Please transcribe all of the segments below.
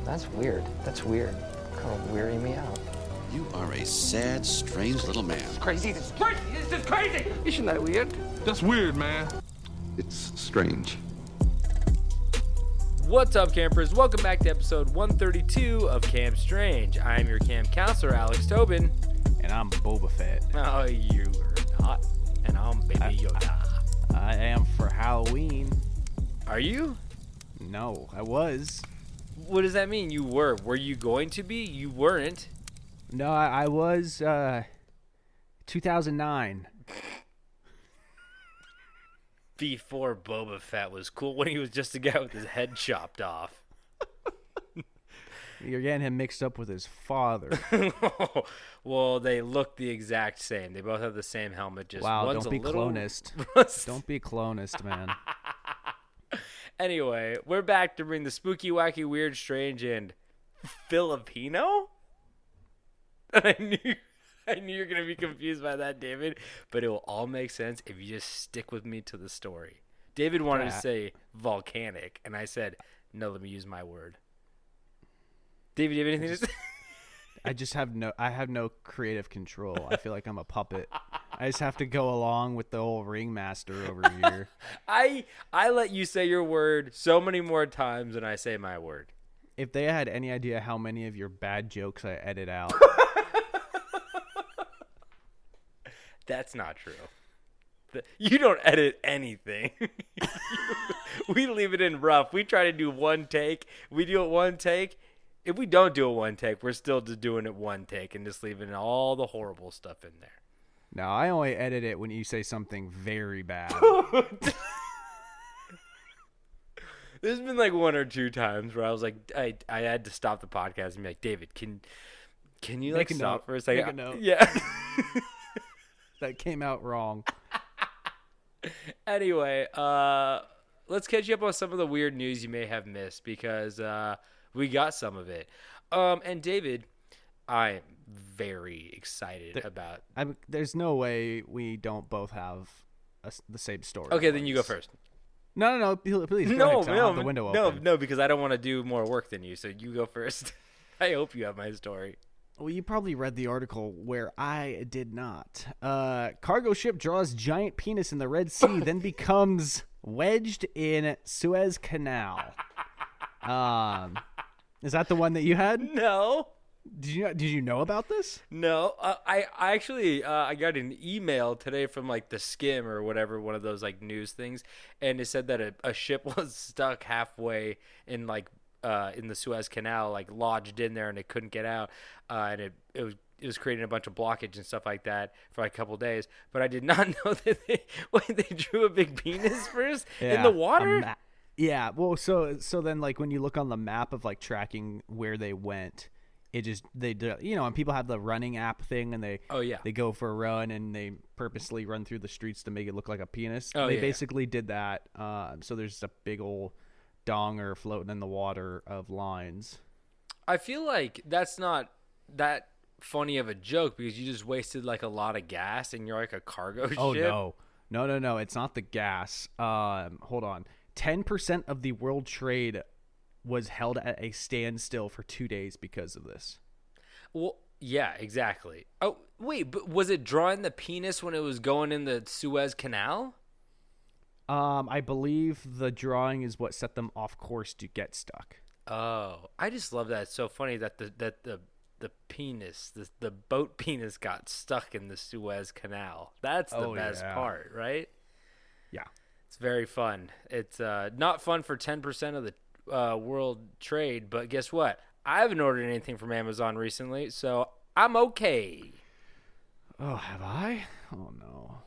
That's weird. That's weird. Kind of weirding me out. You are a sad, strange little man. Crazy. This is crazy. This is crazy. Isn't that weird? That's weird, man. It's strange. What's up, campers? Welcome back to episode 132 of Camp Strange. I am your camp counselor, Alex Tobin. And I'm Boba Fett. Oh, you are not. And I'm Baby Yoda. I am for Halloween. Are you? No, I was. What does that mean? You were. Were you going to be? You weren't. No, I was, 2009. Before Boba Fett was cool, when he was just a guy with his head chopped off. You're getting him mixed up with his father. Well, they look the exact same. They both have the same helmet. Just wow, one's don't be a little... clonist. Don't be clonist, man. Anyway, we're back to bring the spooky, wacky, weird, strange, and Filipino? I knew you're going to be confused by that, David, but it will all make sense if you just stick with me to the story. David wanted to say volcanic, and I said, no, let me use my word. David, do you have anything to say? I have no creative control. I feel like I'm a puppet. I just have to go along with the old ringmaster over here. I let you say your word so many more times than I say my word. If they had any idea how many of your bad jokes I edit out. That's not true. You don't edit anything. We leave it in rough. We try to do one take. We do it one take. If we don't do it one take, we're still just doing it one take and just leaving all the horrible stuff in there. No, I only edit it when you say something very bad. There's been like one or two times where I was like, I had to stop the podcast and be like, David, can you like stop for a second? Make a note. Yeah. That came out wrong. Anyway, let's catch you up on some of the weird news you may have missed because we got some of it. And David, I am very excited about. There's no way we don't both have the same story. Okay, then you go first. No, please. No, the window open. No, because I don't want to do more work than you. So you go first. I hope you have my story. Well, you probably read the article where I did not. Cargo ship draws giant penis in the Red Sea, then becomes wedged in Suez Canal. Is that the one that you had? No. Did you know about this? No. I actually I got an email today from like the Skim or whatever, one of those like news things, and it said that a ship was stuck halfway in like in the Suez Canal, like lodged in there, and it couldn't get out, and it was creating a bunch of blockage and stuff like that for like a couple of days. But I did not know that they drew a big penis first in the water. Yeah, well, so then like when you look on the map of like tracking where they went, it just and people have the running app thing, and they go for a run and they purposely run through the streets to make it look like a penis. They basically did that. So there's a big old donger floating in the water of lines. I feel like that's not that funny of a joke because you just wasted like a lot of gas and you're like a cargo ship. Oh no, it's not the gas. Hold on. 10% of the world trade was held at a standstill for 2 days because of this. Well, yeah, exactly. Oh, wait, but was it drawing the penis when it was going in the Suez Canal? I believe the drawing is what set them off course to get stuck. Oh, I just love that. It's so funny that the penis, the boat penis got stuck in the Suez Canal. That's the best part, right? Yeah. It's very fun. It's not fun for 10% of the world trade, but guess what? I haven't ordered anything from Amazon recently, so I'm okay. Oh, have I? Oh, no.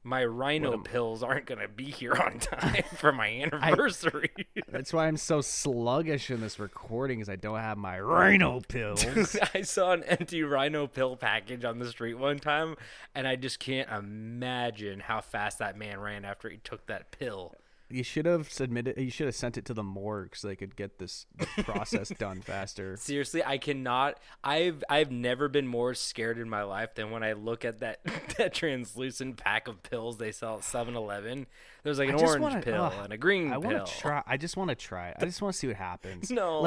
My rhino pills aren't going to be here on time for my anniversary. That's why I'm so sluggish in this recording, is I don't have my rhino pills. I saw an empty rhino pill package on the street one time, and I just can't imagine how fast that man ran after he took that pill. You should have submitted. You should have sent it to the morgue so they could get this process done faster. Seriously, I cannot. I've never been more scared in my life than when I look at that that translucent pack of pills they sell at 7-Eleven. There's like an orange pill and a green pill. Want to try. I just want to try it. I just want to see what happens. No,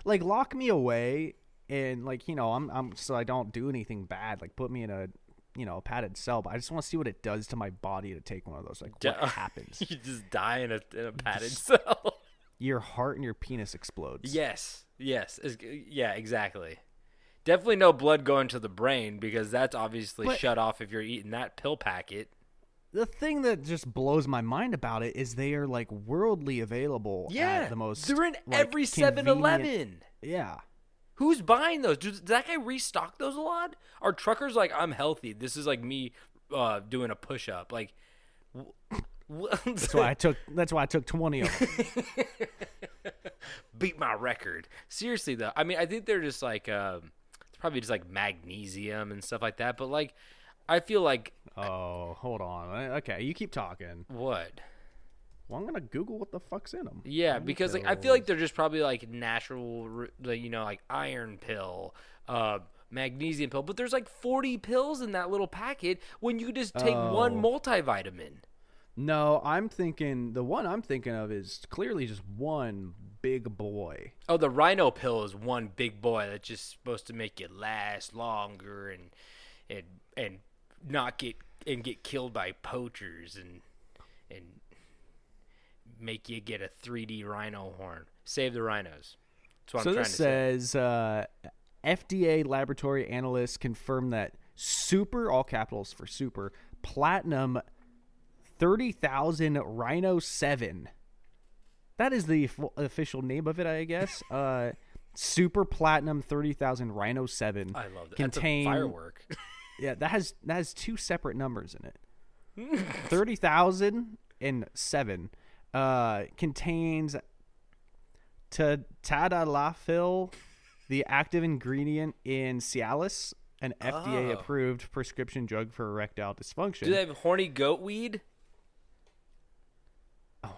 like lock me away and I'm so I don't do anything bad. Like put me in a a padded cell, but I just want to see what it does to my body to take one of those. Like what happens? You just die in a padded cell. Your heart and your penis explodes. Yes, yeah, exactly. Definitely no blood going to the brain because that's obviously shut off if you're eating that pill packet. The thing that just blows my mind about it is they are like worldly available. At the most. They're in every 7-Eleven. Yeah. Who's buying those? Does that guy restock those a lot? Are truckers like, I'm healthy? This is like me doing a push up. Like, that's why I took 20 of them. Beat my record. Seriously though, I mean, I think they're just like it's probably just like magnesium and stuff like that. But like, I feel like. Oh, hold on. Okay, you keep talking. What? Well, I'm gonna Google what the fuck's in them. Yeah, because like I feel like they're just probably like natural, like iron pill, magnesium pill. But there's like 40 pills in that little packet when you just take one multivitamin. No, the one I'm thinking of is clearly just one big boy. Oh, the rhino pill is one big boy that's just supposed to make you last longer and not get killed by poachers and make you get a 3D rhino horn. Save the rhinos. That's what I'm trying to say. So this says FDA laboratory analysts confirm that super, all capitals for super, platinum 30,000 Rhino 7. That is the official name of it, I guess. Super platinum 30,000 Rhino 7. I love that. That's a firework. Yeah, that has two separate numbers in it. 30,000 and 7. Contains tadalafil, the active ingredient in Cialis, an FDA-approved prescription drug for erectile dysfunction. Do they have horny goat weed? Oh,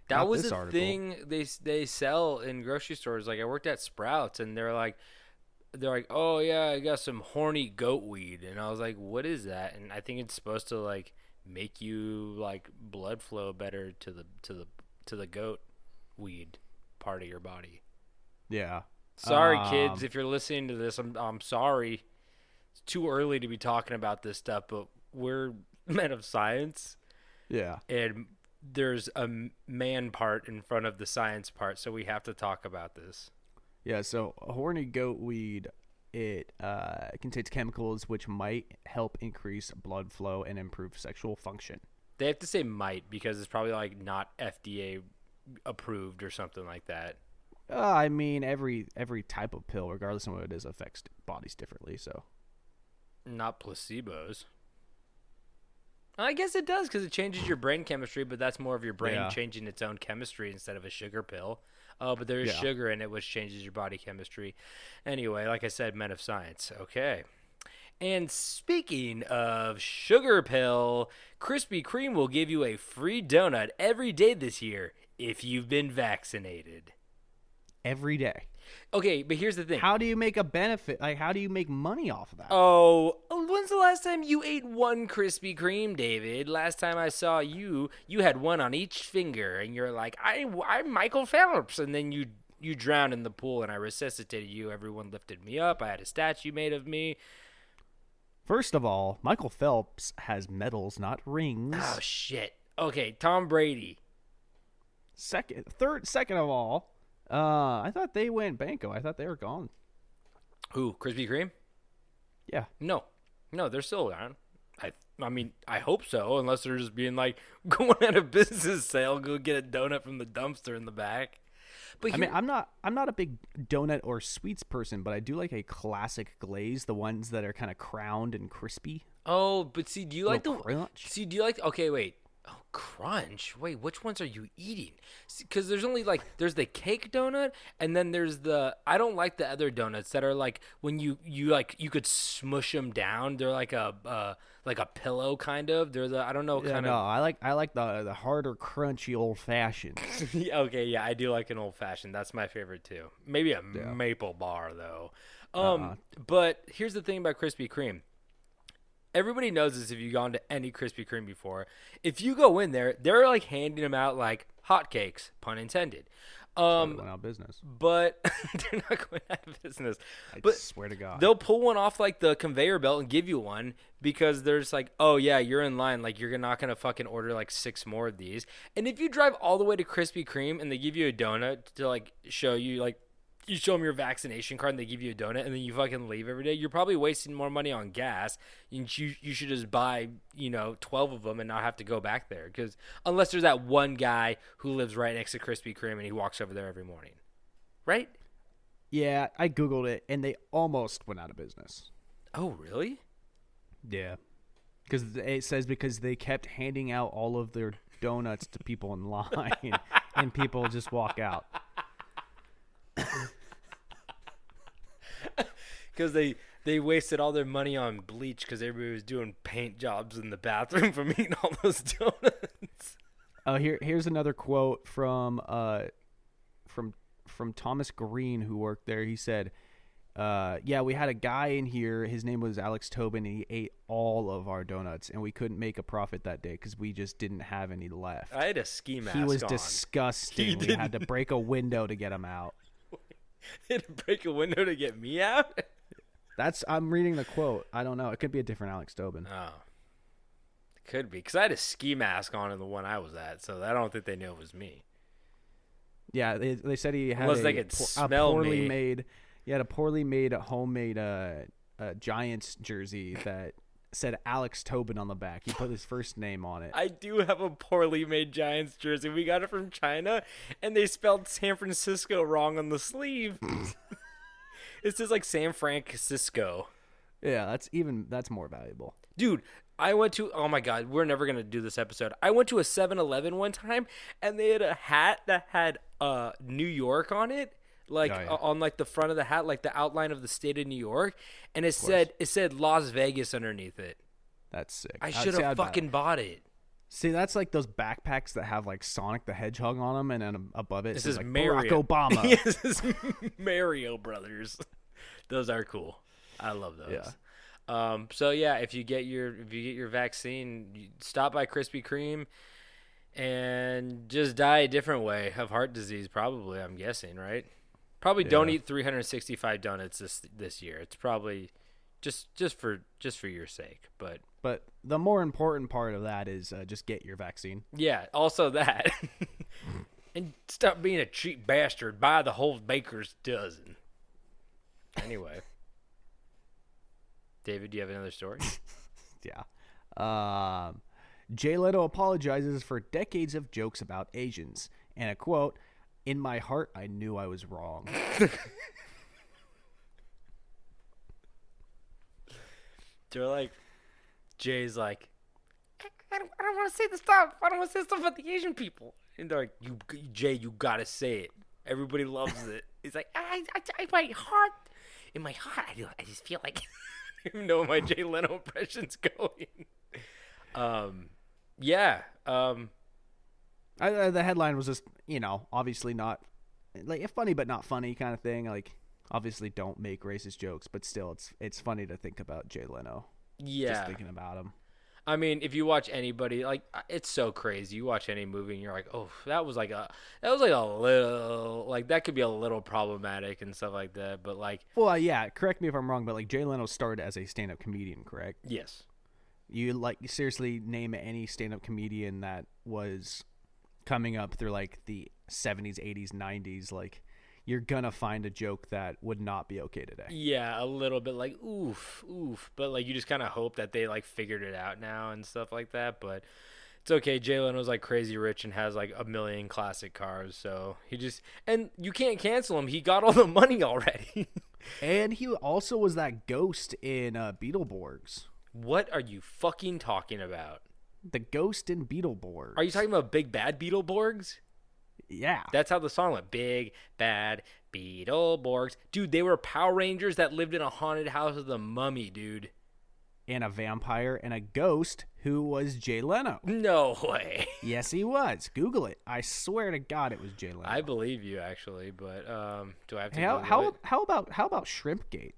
that was a thing they sell in grocery stores. Like I worked at Sprouts, and they're like, oh yeah, I got some horny goat weed, and I was like, what is that? And I think it's supposed to like make you like blood flow better to the goat weed part of your body. Yeah. Sorry, kids, if you're listening to this, I'm sorry. It's too early to be talking about this stuff, but we're men of science. Yeah. And there's a man part in front of the science part, so we have to talk about this. Yeah, so horny goat weed, it contains chemicals which might help increase blood flow and improve sexual function. They have to say might because it's probably like not FDA approved or something like that. I mean, every type of pill, regardless of what it is, affects bodies differently. So, not placebos. I guess it does because it changes your brain chemistry, but that's more of your brain changing its own chemistry instead of a sugar pill. Oh, but there is sugar in it, which changes your body chemistry. Anyway, like I said, men of science. Okay. And speaking of sugar pill, Krispy Kreme will give you a free donut every day this year if you've been vaccinated. Every day. Okay, but here's the thing. How do you make a benefit? Like, how do you make money off of that? Oh, when's the last time you ate one Krispy Kreme, David? Last time I saw you, you had one on each finger, and you're like, I'm Michael Phelps, and then you drowned in the pool, and I resuscitated you. Everyone lifted me up. I had a statue made of me. First of all, Michael Phelps has medals, not rings. Oh, shit. Okay, Tom Brady. Second of all, I thought they went banco. I thought they were gone. Who? Krispy Kreme? Yeah. No, they're still around. I mean, I hope so, unless they're just being like, going at a business sale, go get a donut from the dumpster in the back. But I mean, I'm not a big donut or sweets person, but I do like a classic glaze, the ones that are kind of crowned and crispy. Oh, but see, do you like the crunch? See, do you like? Okay, wait. Oh, crunch. Wait, which ones are you eating? Because there's only there's the cake donut, and then there's I don't like the other donuts that are like when you could smush them down. They're like a pillow kind of. They're I don't know kind of. No, I like the harder, crunchy old fashioned. Okay, yeah, I do like an old fashioned. That's my favorite too. Maybe a maple bar though. But here's the thing about Krispy Kreme. Everybody knows this if you've gone to any Krispy Kreme before. If you go in there, they're like handing them out like hotcakes, pun intended. They went out of business. But they're not going out of business. I swear to God. They'll pull one off like the conveyor belt and give you one because there's like, oh yeah, you're in line. Like you're not going to fucking order like 6 more of these. And if you drive all the way to Krispy Kreme and they give you a donut to like show you like, you show them your vaccination card and they give you a donut and then you fucking leave every day, you're probably wasting more money on gas. You should just buy, 12 of them and not have to go back there. Because unless there's that one guy who lives right next to Krispy Kreme and he walks over there every morning. Right? Yeah, I Googled it and they almost went out of business. Oh, really? Yeah. Because it says because they kept handing out all of their donuts to people in line and people just walk out. Because they wasted all their money on bleach because everybody was doing paint jobs in the bathroom from eating all those donuts. Here's another quote from Thomas Green, who worked there. He said, yeah, we had a guy in here. His name was Alex Tobin, and he ate all of our donuts, and we couldn't make a profit that day because we just didn't have any left. I had a ski mask on. He was on. disgusting. We had to break a window to get him out. They had to break a window to get me out? I'm reading the quote. I don't know. It could be a different Alex Tobin. Oh. It could be. Because I had a ski mask on in the one I was at, so I don't think they knew it was me. Yeah, they said he had Unless they could smell poorly me. made. He had a poorly made, homemade Giants jersey that said Alex Tobin on the back. He put his first name on it. I do have a poorly made Giants jersey. We got it from China, and they spelled San Francisco wrong on the sleeve. It says like San Francisco. Yeah, that's more valuable. Dude, I went to, oh my God, we're never going to do this episode. I went to a 7-Eleven one time, and they had a hat that had New York on it. On like the front of the hat, like the outline of the state of New York, and it said Las Vegas underneath it. That's sick. I should have fucking bought it. See, that's like those backpacks that have like Sonic the Hedgehog on them, and then above it this is like Mario. Barack Obama. Yes, this is Mario Brothers. Those are cool. I love those. Yeah. So yeah, if you get your vaccine, you stop by Krispy Kreme and just die a different way of heart disease. Probably, I'm guessing, right? Probably don't eat 365 donuts this year. It's probably just for your sake. But the more important part of that is just get your vaccine. Yeah, also that. And stop being a cheap bastard. Buy the whole baker's dozen. Anyway. David, do you have another story? Yeah. Jay Leno apologizes for decades of jokes about Asians. And a quote, "In my heart, I knew I was wrong." They're like, Jay's like, I don't want to say the stuff. I don't want to say stuff about the Asian people. And they're like, Jay, you gotta say it. Everybody loves it. He's like, in my heart, I just feel like, I don't even know my Jay Leno impression's going. Yeah. The headline was just, obviously not like funny, but not funny kind of thing. Like, obviously don't make racist jokes, but still it's funny to think about Jay Leno. Yeah. Just thinking about him. I mean, if you watch anybody, like, it's so crazy. You watch any movie and you're like, oh, that was like a little, like, that could be a little problematic and stuff like that. But like, well, yeah, correct me if I'm wrong, but like Jay Leno started as a stand-up comedian, correct? Yes. You seriously name any stand-up comedian that was coming up through like the 70s, 80s, 90s, like, you're gonna find a joke that would not be okay today. Yeah, a little bit like oof, but like you just kind of hope that they like figured it out now and stuff like that. But it's okay. Jay Leno's like crazy rich and has like 1 million classic cars, so and you can't cancel him. He got all the money already. And he also was that ghost in Beetleborgs. What are you fucking talking about? The Ghost and Beetleborgs. Are you talking about Big Bad Beetleborgs? Yeah. That's how the song went. Big Bad Beetleborgs. Dude, they were Power Rangers that lived in a haunted house with a mummy, dude. And a vampire and a ghost who was Jay Leno. No way. Yes, he was. Google it. I swear to God it was Jay Leno. I believe you, actually, but do I have to how about Shrimpgate?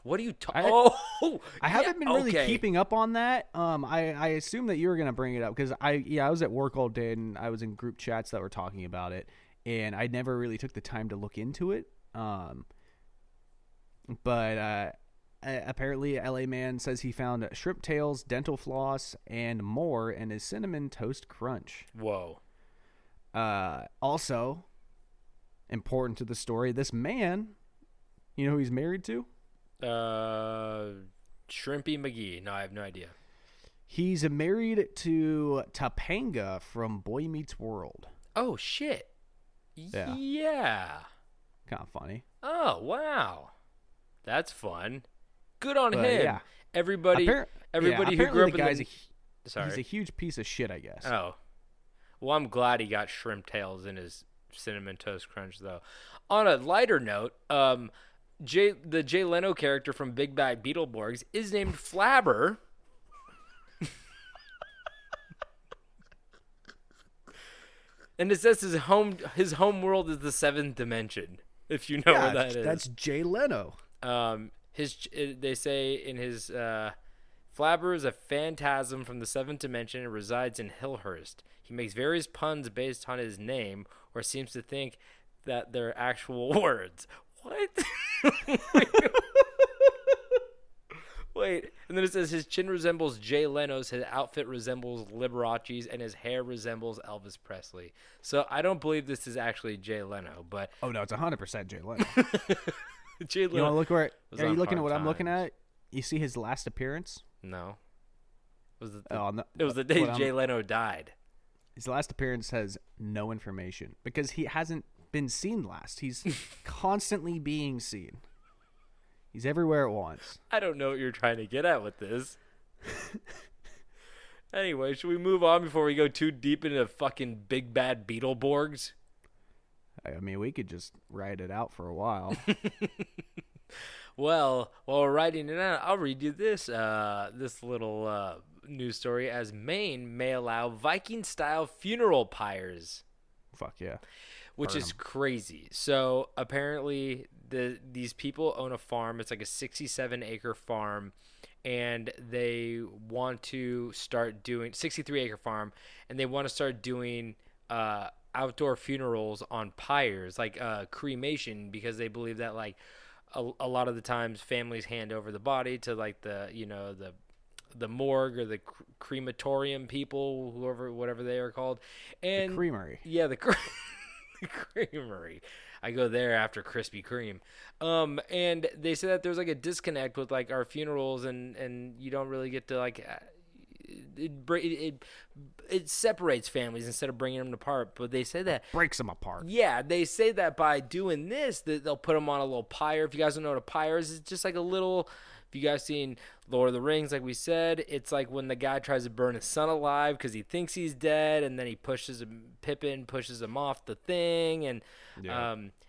What are you talking? I haven't been really keeping up on that. I assume that you were gonna bring it up because I was at work all day and I was in group chats that were talking about it, and I never really took the time to look into it. But apparently, LA Man says he found shrimp tails, dental floss, and more in his cinnamon toast crunch. Whoa. Also, important to the story, this man, you know who he's married to? Shrimpy McGee. No, I have no idea. He's married to Topanga from Boy Meets World. Oh, shit. Yeah. Kind of funny. Oh, wow. That's fun. Good on him. Yeah. Everybody who grew up in He's a huge piece of shit, I guess. Oh. Well, I'm glad he got shrimp tails in his cinnamon toast crunch, though. On a lighter note, the Jay Leno character from Big Bad Beetleborgs is named Flabber. And it says his home world is the seventh dimension, if you know where that is. That's Jay Leno. They say in his Flabber is a phantasm from the seventh dimension and resides in Hillhurst. He makes various puns based on his name, or seems to think that they're actual words. What? Wait. And then it says his chin resembles Jay Leno's, his outfit resembles Liberace's, and his hair resembles Elvis Presley. So I don't believe this is actually Jay Leno, but... Oh, no, it's 100% Jay Leno. Jay Leno. You want to look where... Are you looking at what I'm looking at? You see his last appearance? No. It was the day Jay Leno died. His last appearance has no information because he hasn't been seen last. He's constantly being seen. He's everywhere at once. I don't know what you're trying to get at with this. Anyway, should we move on before we go too deep into fucking Big Bad Beetleborgs? I mean, we could just ride it out for a while. Well, while we're writing it out, I'll read you this little news story. As Maine may allow Viking-style funeral pyres. Fuck yeah. Which is crazy. So apparently these people own a farm. It's like a 67-acre farm, and they want to start doing 63-acre farm, and they want to start doing outdoor funerals on pyres, like cremation, because they believe that like a lot of the times families hand over the body to like the morgue or the crematorium people, whatever they are called, and the creamery. Yeah, the creamery. I go there after Krispy Kreme. And they say that there's like a disconnect with like our funerals, and you don't really get to like it separates families instead of bringing them apart. But they say that breaks them apart. Yeah, they say that by doing this, that they'll put them on a little pyre. If you guys don't know what a pyre is, it's just like a little. If you guys seen Lord of the Rings, like we said, it's like when the guy tries to burn his son alive because he thinks he's dead, and then Pippin pushes him off the thing, and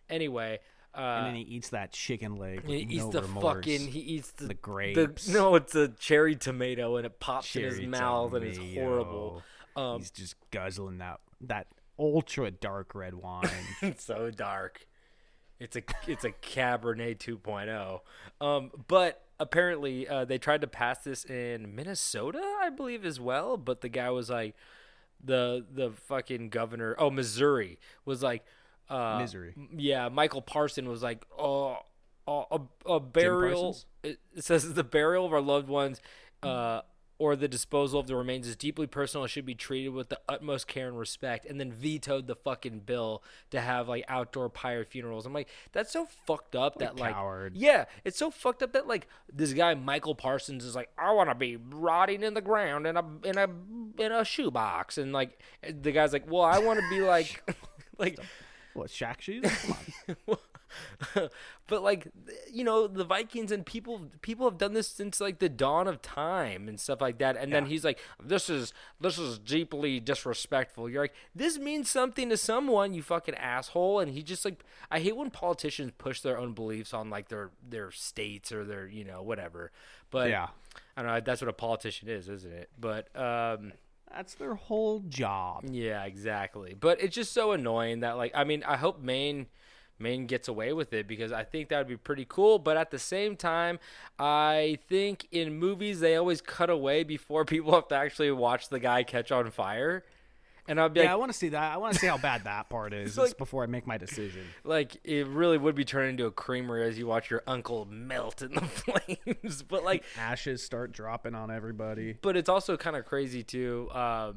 anyway. And then he eats that chicken leg. He eats the grapes. It's a cherry tomato, and it pops in his mouth, and it's horrible. He's just guzzling that ultra dark red wine. It's so dark. It's a Cabernet 2.0. But apparently they tried to pass this in Minnesota, I believe, as well. But the guy was like, the fucking governor. Oh, Missouri was like. Misery. Yeah, Michael Parson was like, a burial. It says the burial of our loved ones, or the disposal of the remains is deeply personal and should be treated with the utmost care and respect. And then vetoed the fucking bill to have like outdoor pyre funerals. I'm like, that's so fucked up that like, coward. Yeah, it's so fucked up that like this guy Michael Parsons is like, I want to be rotting in the ground in a shoebox, and like the guy's like, well, I want to be like. What, Shaq shoes? Come on. But like, the Vikings and people have done this since like the dawn of time and stuff like that. And then he's like, this is deeply disrespectful. You're like, this means something to someone, you fucking asshole. And he just like, I hate when politicians push their own beliefs on like their states or their whatever. But I don't know. That's what a politician is, isn't it? But that's their whole job. Yeah, exactly. But it's just so annoying that like, I mean, I hope Maine gets away with it because I think that would be pretty cool. But at the same time, I think in movies they always cut away before people have to actually watch the guy catch on fire. And I'd be like, I want to see that. I want to see how bad that part is like, before I make my decision. Like, it really would be turning into a creamery as you watch your uncle melt in the flames. But like, ashes start dropping on everybody. But it's also kind of crazy too. I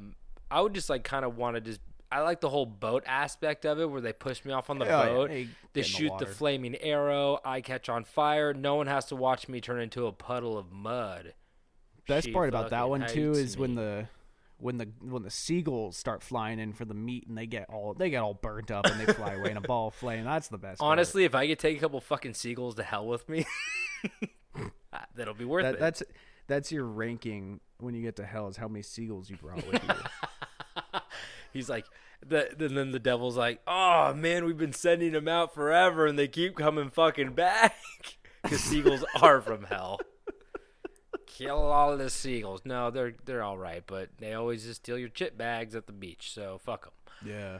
would just like kind of want to just. I like the whole boat aspect of it where they push me off on the boat. Yeah. They shoot the flaming arrow. I catch on fire. No one has to watch me turn into a puddle of mud. Best part about that one too is when the seagulls start flying in for the meat and they get all burnt up and they fly away in a ball of flame. That's the best. Honestly, if I could take a couple fucking seagulls to hell with me, that'll be worth it. That's your ranking when you get to hell is how many seagulls you brought with you. He's like, then the devil's like, oh man, we've been sending them out forever and they keep coming fucking back because seagulls are from hell. Kill all the seagulls. No, they're all right, but they always just steal your chip bags at the beach, so fuck them. Yeah.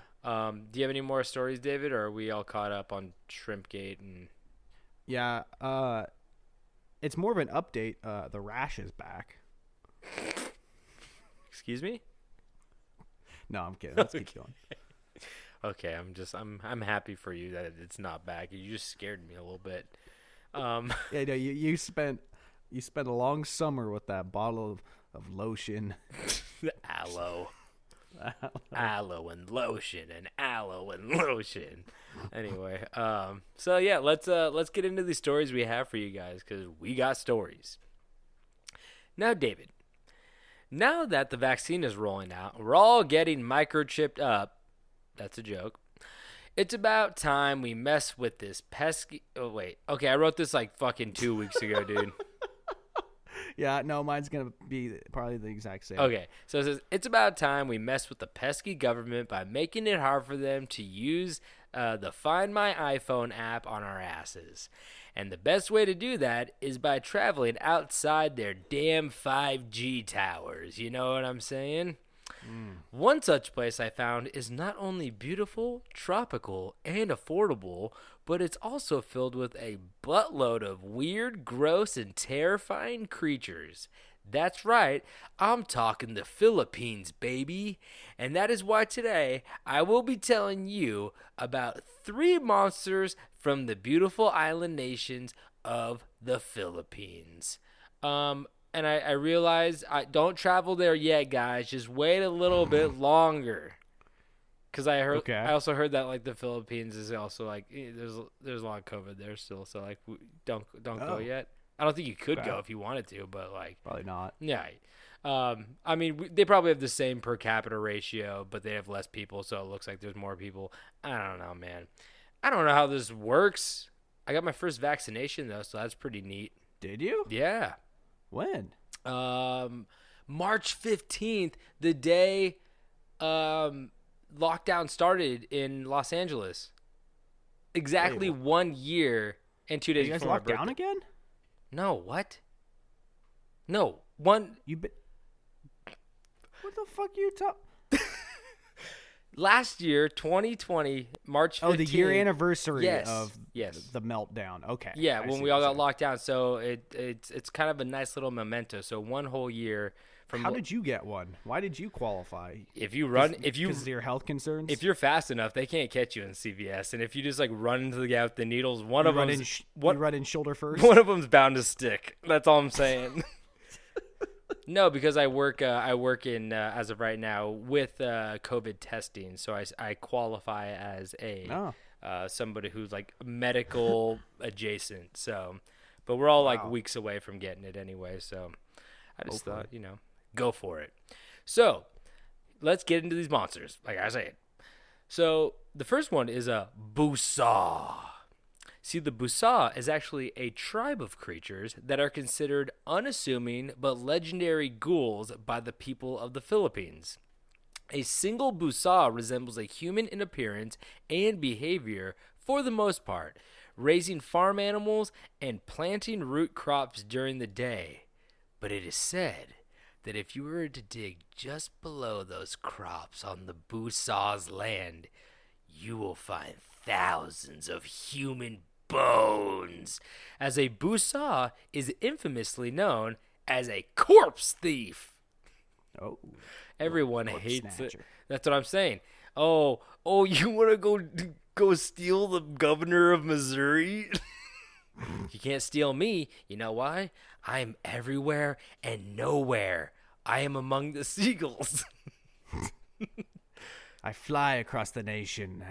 Do you have any more stories, David, or are we all caught up on Shrimpgate? And yeah, it's more of an update. The rash is back. Excuse me? No, I'm kidding. Let's keep going. Okay, I'm happy for you that it's not back. You just scared me a little bit. Yeah, no, you spent a long summer with that bottle of lotion. Aloe and lotion and aloe and lotion. Anyway, so yeah, let's get into these stories we have for you guys because we got stories. Now, David, now that the vaccine is rolling out, we're all getting microchipped up. That's a joke. It's about time we mess with this pesky. Oh wait, okay, I wrote this like fucking 2 weeks ago, dude. Yeah, no, mine's going to be probably the exact same. Okay, so it says, it's about time we mess with the pesky government by making it hard for them to use the Find My iPhone app on our asses. And the best way to do that is by traveling outside their damn 5G towers. You know what I'm saying? One such place I found is not only beautiful, tropical, and affordable, but it's also filled with a buttload of weird, gross, and terrifying creatures. That's right, I'm talking the Philippines, baby. And that is why today I will be telling you about 3 monsters from the beautiful island nations of the Philippines. And I realize I don't travel there yet, guys. Just wait a little bit longer. Because I also heard that like the Philippines is also like there's a lot of COVID there still, so like don't go yet. I don't think you could go if you wanted to, but like probably not. Yeah, I mean they probably have the same per capita ratio, but they have less people, so it looks like there's more people. I don't know, man. I don't know how this works. I got my first vaccination though, so that's pretty neat. Did you? Yeah. When? March 15th, the day lockdown started in Los Angeles. Exactly 1 year and 2 days. You guys before locked down again? No, what? No, one. What the fuck you talking? Last year, 2020, March 15th. Oh, the year anniversary yes. of yes. the meltdown. Okay. Yeah, when we all got locked down. So it's kind of a nice little memento. So 1 whole year. How did you get one? Why did you qualify? Because of your health concerns? If you're fast enough, they can't catch you in CVS. And if you just like run into the guy with the needles, one of them run in shoulder first. One of them's bound to stick. That's all I'm saying. No, because I work in as of right now with COVID testing, so I qualify as somebody who's like medical adjacent. So, but we're all like weeks away from getting it anyway. So, I just thought, go for it. So, let's get into these monsters, like I said. So, the first one is a busaw. See, the Busa is actually a tribe of creatures that are considered unassuming but legendary ghouls by the people of the Philippines. A single Busa resembles a human in appearance and behavior for the most part, raising farm animals and planting root crops during the day. But it is said that if you were to dig just below those crops on the Busa's land, you will find thousands of human bones, as a Busa is infamously known as a corpse thief. Oh, everyone corpse hates snatcher. it. That's what I'm saying. Oh, you want to go steal the governor of Missouri? You can't steal me. You know why? I'm everywhere and nowhere. I am among the seagulls. I fly across the nation,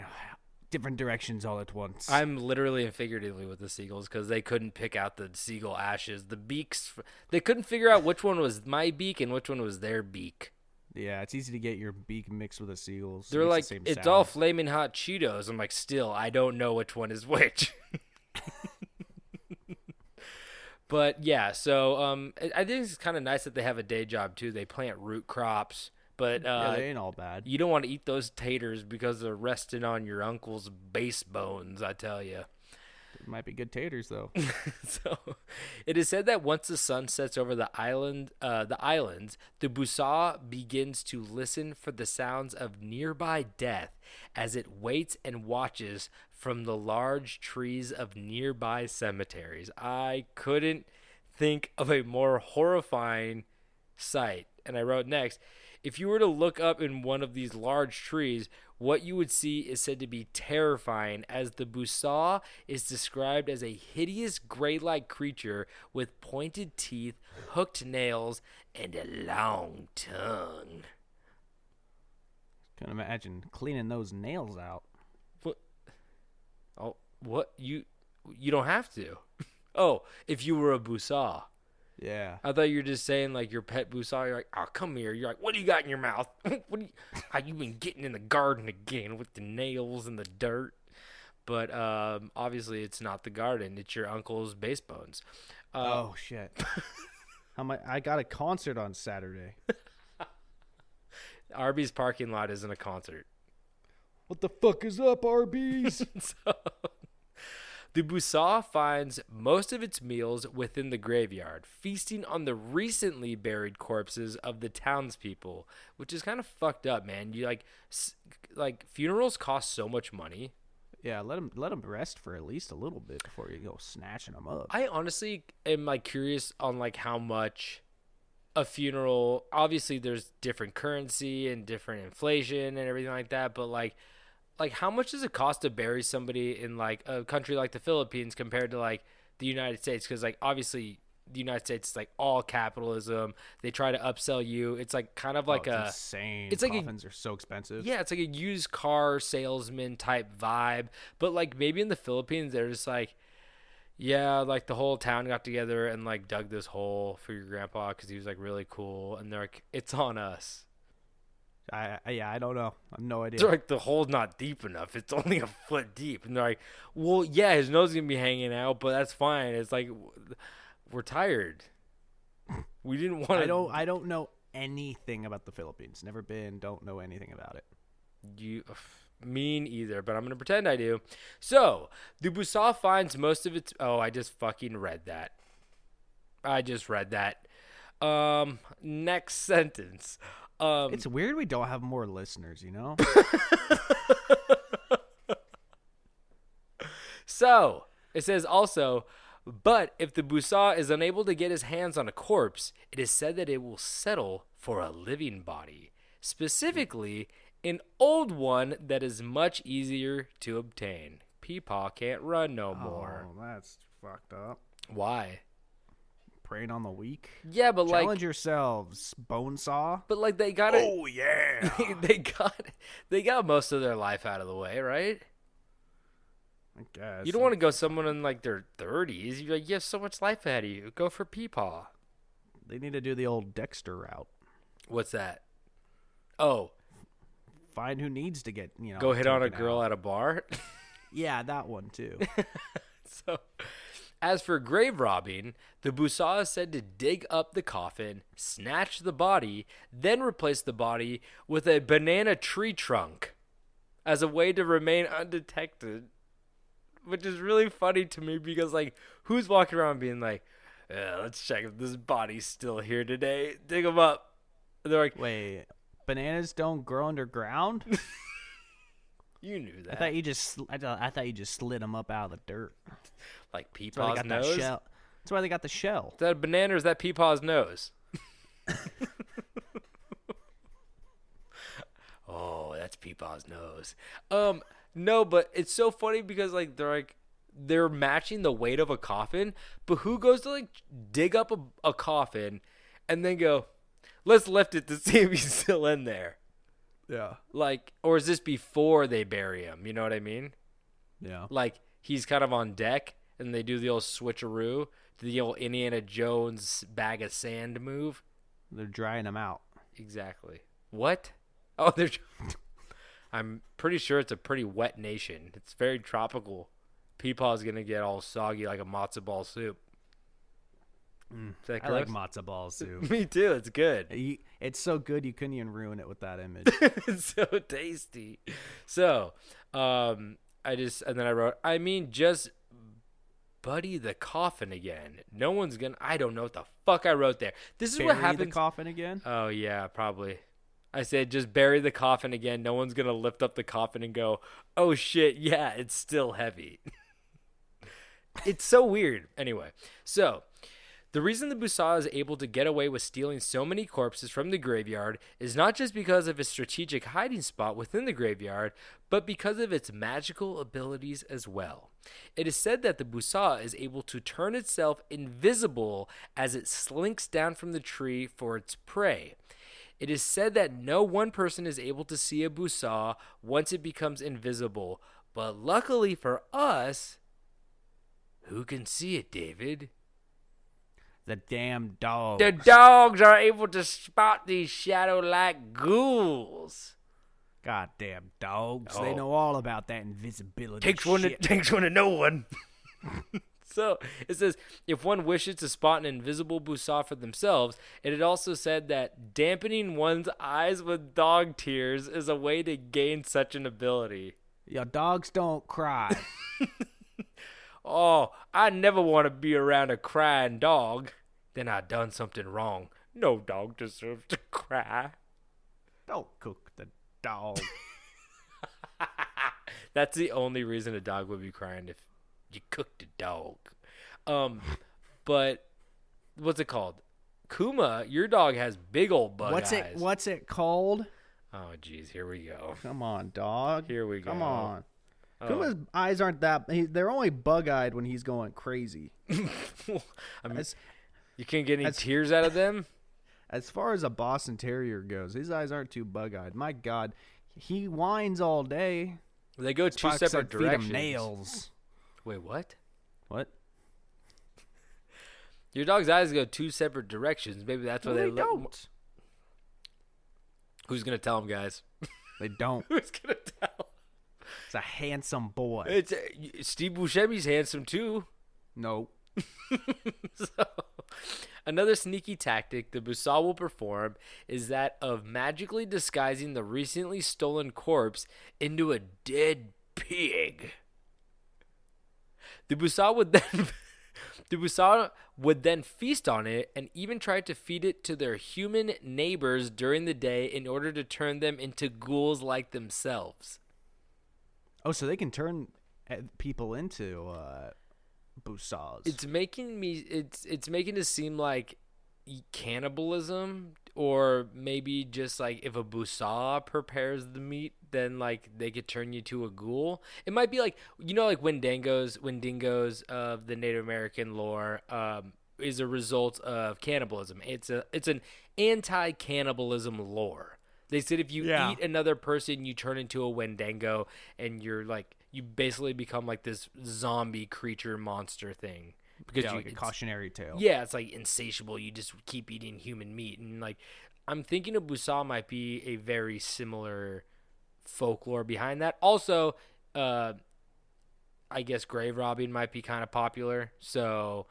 different directions all at once. I'm literally and figuratively with the seagulls because they couldn't pick out the seagull ashes. The beaks, they couldn't figure out which one was my beak and which one was their beak. Yeah, it's easy to get your beak mixed with a seagull's. They're like, it's all flaming hot Cheetos. I'm like, still, I don't know which one is which. But yeah, so I think it's kind of nice that they have a day job too. They plant root crops, but yeah, they ain't all bad. You don't want to eat those taters because they're resting on your uncle's base bones, I tell you. It might be good taters though. So, it is said that once the sun sets over the islands, the Busa begins to listen for the sounds of nearby death as it waits and watches from the large trees of nearby cemeteries. I couldn't think of a more horrifying sight. And I wrote next, if you were to look up in one of these large trees, what you would see is said to be terrifying, as the Busa is described as a hideous gray-like creature with pointed teeth, hooked nails, and a long tongue. Can imagine cleaning those nails out. What? Oh, what? You don't have to. Oh, if you were a Busa. Yeah. I thought you were just saying like your pet Busa. You're like, oh, come here. You're like, what do you got in your mouth? How you been getting in the garden again with the nails and the dirt? But obviously it's not the garden. It's your uncle's base bones. Oh shit. I got a concert on Saturday. Arby's parking lot isn't a concert. What the fuck is up, Arby's? The Busa finds most of its meals within the graveyard, feasting on the recently buried corpses of the townspeople, which is kind of fucked up, man. You like funerals cost so much money. Yeah, let them rest for at least a little bit before you go snatching them up. I honestly am like curious on like how much a funeral. Obviously, there's different currency and different inflation and everything like that, but like how much does it cost to bury somebody in like a country like the Philippines compared to like the United States? Because like obviously the United States is like all capitalism. They try to upsell you. It's like kind of like it's insane. It's like coffins are so expensive. Yeah, it's like a used car salesman type vibe. But like maybe in the Philippines they're just like, yeah, like the whole town got together and like dug this hole for your grandpa because he was like really cool, and they're like, it's on us. I don't know. I have no idea. They're like, the hole's not deep enough. It's only a foot deep. And they're like, well, yeah, his nose is going to be hanging out, but that's fine. It's like, we're tired. We didn't want to. I don't know anything about the Philippines. Never been, don't know anything about it. Me either, but I'm going to pretend I do. So, the Busa finds most of its. Oh, I just fucking read that. Next sentence. It's weird we don't have more listeners, you know? So, it says also, but if the Busa is unable to get his hands on a corpse, it is said that it will settle for a living body. Specifically, an old one that is much easier to obtain. Peepaw can't run no more. Oh, that's fucked up. Why? Preying on the weak. Yeah, but challenge yourselves, Bonesaw. But like they got it. Oh yeah. they got most of their life out of the way, right? I guess. You don't want to go someone in like their 30s. You're like, you have so much life ahead of you. Go for Peepaw. They need to do the old Dexter route. What's that? Oh, find who needs to get go hit on a girl at a bar. Yeah, that one too. So, as for grave robbing, the Busaw is said to dig up the coffin, snatch the body, then replace the body with a banana tree trunk as a way to remain undetected. Which is really funny to me because, like, who's walking around being like, let's check if this body's still here today. Dig them up. And they're like, wait, bananas don't grow underground? You knew that. I thought you just slid them up out of the dirt. Like Peepaw's nose? That's why they got the shell. Is that a banana or is that Peepaw's nose? Oh, that's Peepaw's nose. No, but it's so funny because like they're matching the weight of a coffin, but who goes to like dig up a coffin and then go, let's lift it to see if he's still in there? Yeah. Like, or is this before they bury him? You know what I mean? Yeah. Like he's kind of on deck and they do the old switcheroo, the old Indiana Jones bag of sand move. They're drying him out. Exactly. What? Oh, I'm pretty sure it's a pretty wet nation. It's very tropical. Peepaw's going to get all soggy like a matzo ball soup. I like matzo ball soup. Me too. It's good. It's so good you couldn't even ruin it with that image. It's so tasty. So, and then I wrote, just Buddy the coffin again. No one's going to, I don't know what the fuck I wrote there. This is what happens. Bury the coffin again? Oh, yeah, probably. I said, just bury the coffin again. No one's going to lift up the coffin and go, oh, shit, yeah, it's still heavy. It's so weird. Anyway, so the reason the Busaw is able to get away with stealing so many corpses from the graveyard is not just because of its strategic hiding spot within the graveyard, but because of its magical abilities as well. It is said that the Busaw is able to turn itself invisible as it slinks down from the tree for its prey. It is said that no one person is able to see a Busaw once it becomes invisible, but luckily for us, who can see it, David? The damn dogs. The dogs are able to spot these shadow-like ghouls. Goddamn dogs. Oh. They know all about that invisibility Takes shit. one to know one. So it says, if one wishes to spot an invisible Busaw for themselves, it had also said that dampening one's eyes with dog tears is a way to gain such an ability. Your dogs don't cry. Oh, I never want to be around a crying dog. Then I done something wrong. No dog deserves to cry. Don't cook the dog. That's the only reason a dog would be crying, if you cooked a dog. But what's it called? Kuma, your dog has big old bug eyes. What's it called? Oh, geez, here we go. Come on, dog. Here we go. Come on. Oh. Kuma's eyes aren't that. They're only bug-eyed when he's going crazy. I mean, you can't get any tears out of them? As far as a Boston Terrier goes, his eyes aren't too bug-eyed. My God, he whines all day. They go two separate directions. Feed him nails. Wait, what? What? Your dog's eyes go two separate directions. Maybe that's why they don't. Who's gonna tell him, guys? They don't. Who's gonna tell? It's a handsome boy. It's Steve Buscemi's handsome too. No. So, another sneaky tactic the Busaw will perform is that of magically disguising the recently stolen corpse into a dead pig. The Busaw would then feast on it and even try to feed it to their human neighbors during the day in order to turn them into ghouls like themselves. Oh, so they can turn people into Busaws. It's making it seem like cannibalism, or maybe just like if a Busaw prepares the meat, then like they could turn you to a ghoul. It might be like, like Wendigos of the Native American lore is a result of cannibalism. It's an anti-cannibalism lore. They said if you eat another person, you turn into a Wendigo, and you're like, you basically become like this zombie creature monster thing. Because like a cautionary tale. Yeah, it's like insatiable. You just keep eating human meat. And like, I'm thinking a Busaw might be a very similar folklore behind that. Also, I I guess grave robbing might be kind of popular. So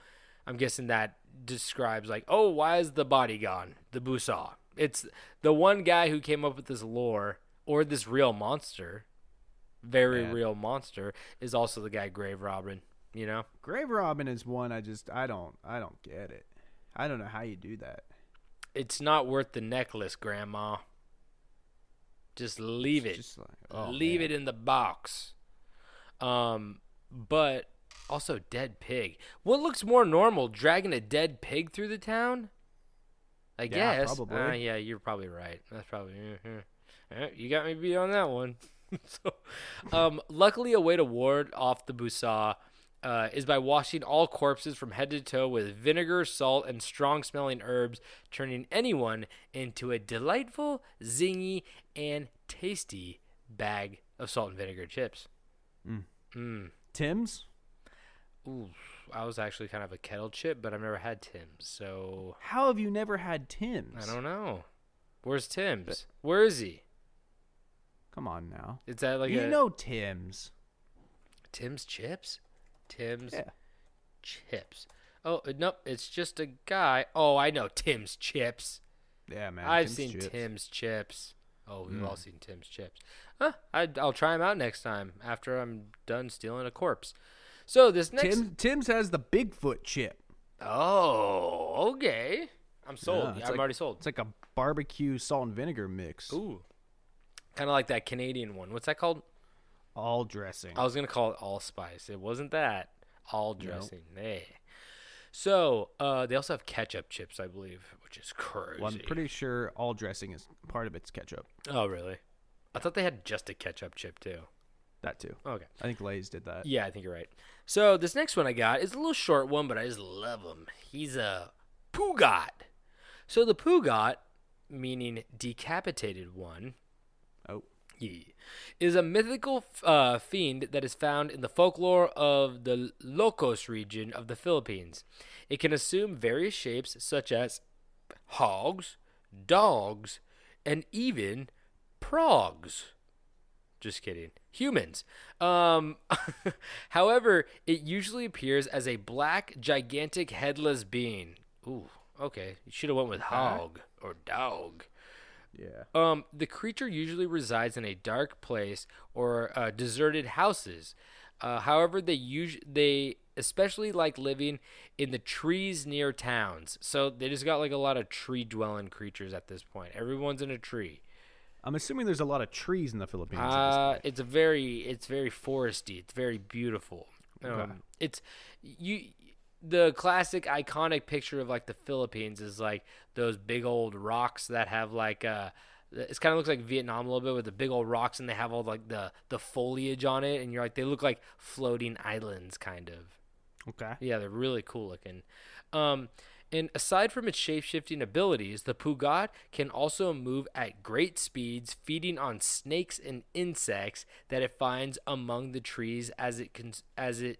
I'm guessing that describes like, oh, why is the body gone? The Busaw. It's the one guy who came up with this lore or this real monster, very real monster, is also the guy grave robbing. You know, grave robbing is one I don't get it. I don't know how you do that. It's not worth the necklace, Grandma. Just leave it. Just like, leave it in the box. But also dead pig. What looks more normal, dragging a dead pig through the town? I guess. Probably. Yeah, you're probably right. That's probably. You got me beat on that one. Luckily, a way to ward off the Busaw is by washing all corpses from head to toe with vinegar, salt, and strong-smelling herbs, turning anyone into a delightful, zingy, and tasty bag of salt and vinegar chips. Tim's? Ooh, I was actually kind of a kettle chip, but I've never had Tim's, so... How have you never had Tim's? I don't know. Where's Tim's? Where is he? Come on now. Is that like You know Tim's. Tim's chips? Tim's Yeah. chips. Oh, nope, it's just a guy. Oh, I know Tim's chips. Yeah, man. I've Tim's seen chips. Tim's chips. Oh, we've all seen Tim's chips. Huh, I'll try them out next time after I'm done stealing a corpse. So this next... Tim's has the Bigfoot chip. Oh, okay. I'm sold. Yeah, I'm already sold. It's like a barbecue salt and vinegar mix. Ooh. Kind of like that Canadian one. What's that called? All dressing. I was going to call it allspice. It wasn't that. All dressing. Nope. Hey. So, they also have ketchup chips, I believe, which is crazy. Well, I'm pretty sure all dressing is part of it's ketchup. Oh, really? I thought they had just a ketchup chip, too. That, too. Okay. I think Lay's did that. Yeah, I think you're right. So, this next one I got is a little short one, but I just love him. He's a Pugot. So, the Pugot, meaning decapitated one, is a mythical fiend that is found in the folklore of the Locos region of the Philippines. It can assume various shapes such as hogs, dogs, and even progs. Just kidding. Humans. However, it usually appears as a black, gigantic, headless being. Ooh, okay. You should have went with hog or dog. Yeah. The creature usually resides in a dark place or deserted houses. However, they especially like living in the trees near towns. So they just got like a lot of tree-dwelling creatures at this point. Everyone's in a tree. I'm assuming there's a lot of trees in the Philippines. At this point. It's very foresty. It's very beautiful. Okay. The classic iconic picture of like the Philippines is like those big old rocks that have like it kind of looks like Vietnam a little bit with the big old rocks, and they have all like the foliage on it, and you're like, they look like floating islands kind of. Okay. Yeah, they're really cool looking. And aside from its shape-shifting abilities, the Pugot can also move at great speeds, feeding on snakes and insects that it finds among the trees as it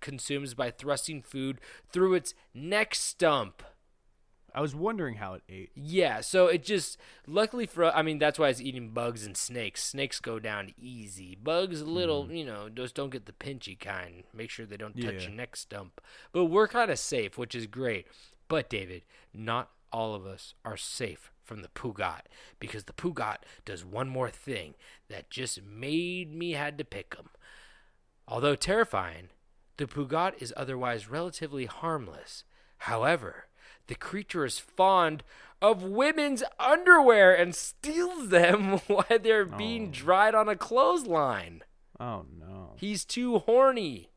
consumes by thrusting food through its neck stump. I was wondering how it ate. Yeah, so it just, luckily that's why it's eating bugs and snakes. Snakes go down easy. Bugs, a little, just don't get the pinchy kind. Make sure they don't touch your neck stump. But we're kind of safe, which is great. But, David, not all of us are safe from the Pugot, because the Pugot does one more thing that just made me had to pick him. Although terrifying, the Pugot is otherwise relatively harmless. However, the creature is fond of women's underwear and steals them while they're being dried on a clothesline. Oh, no. He's too horny.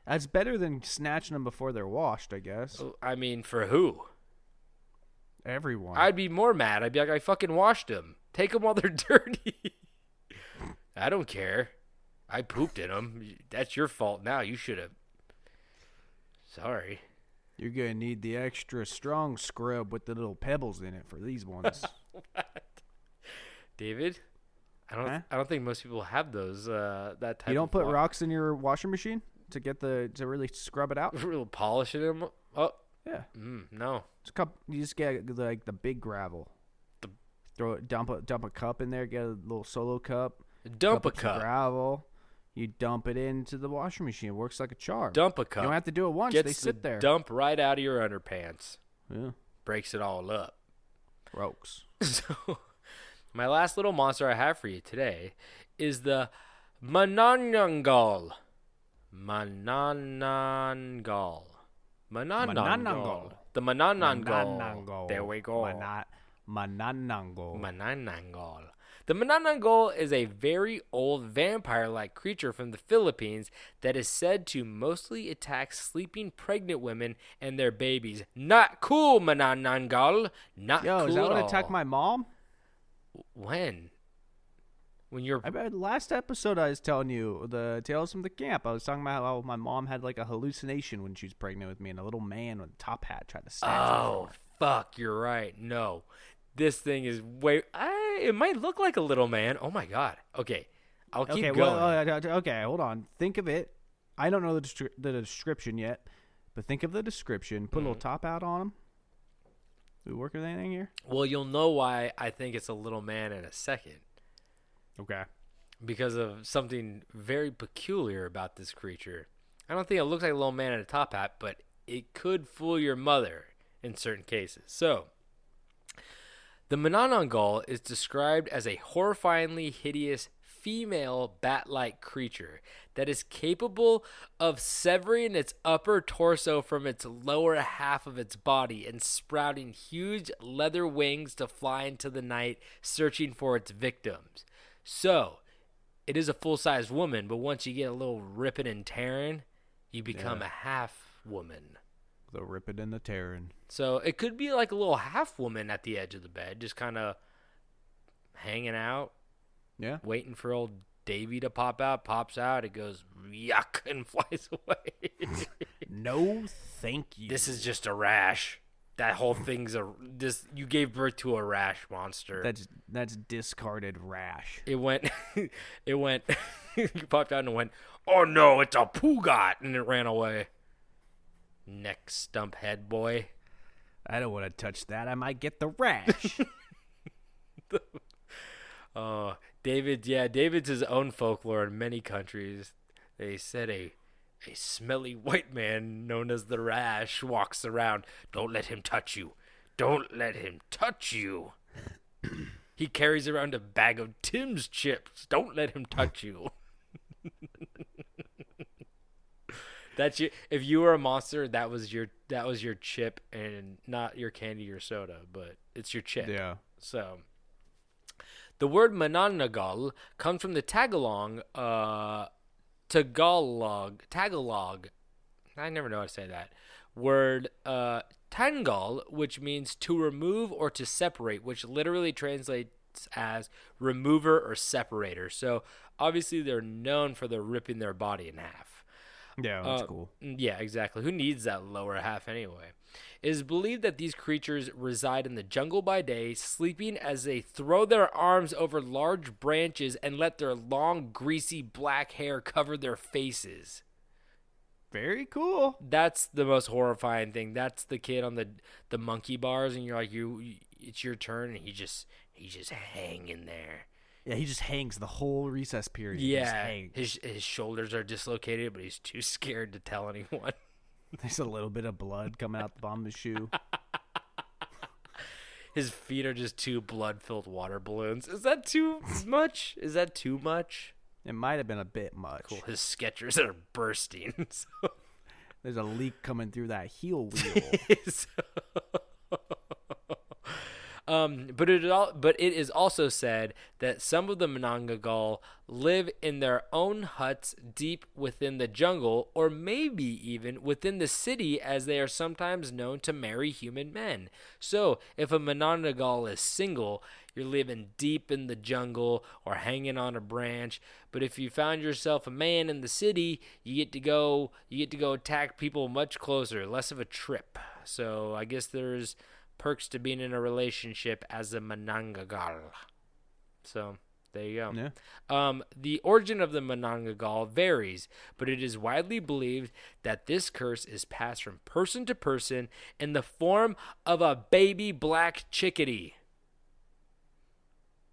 That's better than snatching them before they're washed, I guess. I mean, for who? Everyone. I'd be more mad. I'd be like, I fucking washed them. Take them while they're dirty. I don't care. I pooped in them. That's your fault now. You should have. Sorry. You're going to need the extra strong scrub with the little pebbles in it for these ones. What? David? I don't think most people have those, that type of You don't put rocks in your washing machine to really scrub it out? Real polishing them? Oh. Yeah. No. You just get like the big gravel. Dump a cup in there, get a little solo cup. Dump a some cup. gravel. You dump it into the washing machine. It works like a charm. Dump a cup. You don't have to do it once. Gets they sit there. Dump right out of your underpants. Yeah. Breaks it all up. Brokes. So, my last little monster I have for you today is the Manananggal. Manananggal. Manananggal. The Manananggal. There we go. Manananggal. Manananggal. The Manananggal is a very old vampire-like creature from the Philippines that is said to mostly attack sleeping pregnant women and their babies. Not cool, Manananggal. Not Yo, cool is that at what all. attacked my mom? When? When you're... I bet last episode I was telling you the tales from the camp. I was talking about how my mom had like a hallucination when she was pregnant with me, and a little man with a top hat tried to snatch her. Oh, fuck, you're right. No. This thing is way... it might look like a little man. Oh, my God. Okay. I'll keep going. Okay, hold on. Think of it. I don't know the description yet, but think of the description. Put a little top hat on him. Do we work with anything here? Well, you'll know why I think it's a little man in a second. Okay. Because of something very peculiar about this creature. I don't think it looks like a little man in a top hat, but it could fool your mother in certain cases. So... the Manananggal is described as a horrifyingly hideous female bat-like creature that is capable of severing its upper torso from its lower half of its body and sprouting huge leather wings to fly into the night, searching for its victims. So, it is a full-sized woman, but once you get a little ripping and tearing, you become a half-woman. The ripping and the tearing. So it could be like a little half woman at the edge of the bed, just kind of hanging out. Yeah. Waiting for old Davy to pop out. Pops out. It goes yuck and flies away. No, thank you. This is just a rash. That whole thing's you gave birth to a rash monster. That's discarded rash. It went, you popped out and went, oh no, it's a Poogot, and it ran away. Neck stump head boy. I don't want to touch that. I might get the rash. David's his own folklore in many countries. They said a smelly white man known as the Rash walks around. Don't let him touch you. Don't let him touch you. He carries around a bag of Tim's chips. Don't let him touch you. That's you. If you were a monster, that was your chip, and not your candy or soda, but it's your chip. Yeah. So, the word Manananggal comes from the Tagalog. I never know how to say that word. Tangal, which means to remove or to separate, which literally translates as remover or separator. So obviously they're known for ripping their body in half. Yeah, that's cool. Yeah, exactly. Who needs that lower half anyway? It is believed that these creatures reside in the jungle by day, sleeping as they throw their arms over large branches and let their long, greasy black hair cover their faces. Very cool. That's the most horrifying thing. That's the kid on the monkey bars, and you're like, it's your turn, and he's just hanging there. Yeah, he just hangs the whole recess period. Yeah, his shoulders are dislocated, but he's too scared to tell anyone. There's a little bit of blood coming out the bottom of his shoe. His feet are just two blood-filled water balloons. Is that too much? It might have been a bit much. Cool. His Skechers are bursting. So. There's a leak coming through that heel wheel. But it is also said that some of the Manananggal live in their own huts deep within the jungle, or maybe even within the city, as they are sometimes known to marry human men. So, if a Manananggal is single, you're living deep in the jungle or hanging on a branch. But if you found yourself a man in the city, you get to go attack people much closer, less of a trip. So, I guess there's perks to being in a relationship as a Manananggal. So, there you go. Yeah. The origin of the Manananggal varies, but it is widely believed that this curse is passed from person to person in the form of a baby black chickadee.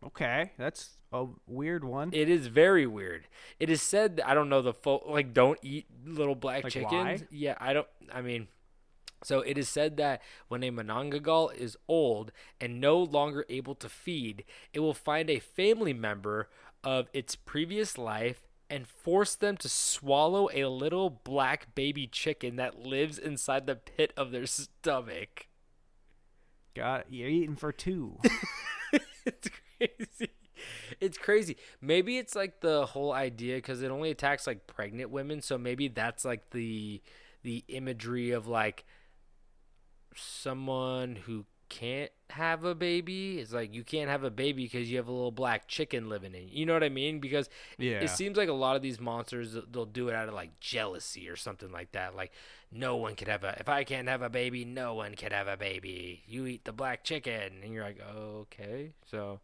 Okay, that's a weird one. It is very weird. It is said that, I don't know the full, like, don't eat little black Like, chickens. why? Yeah, so it is said that when a Monongagal is old and no longer able to feed, it will find a family member of its previous life and force them to swallow a little black baby chicken that lives inside the pit of their stomach. God, you're eating for two. It's crazy. It's crazy. Maybe it's like the whole idea because it only attacks like pregnant women, so maybe that's like the imagery of like someone who can't have a baby. It's like you can't have a baby because you have a little black chicken living in you. You know what I mean? Because it seems like a lot of these monsters, they'll do it out of like jealousy or something like that. Like no one could have if I can't have a baby, no one can have a baby. You eat the black chicken. And you're like, okay. So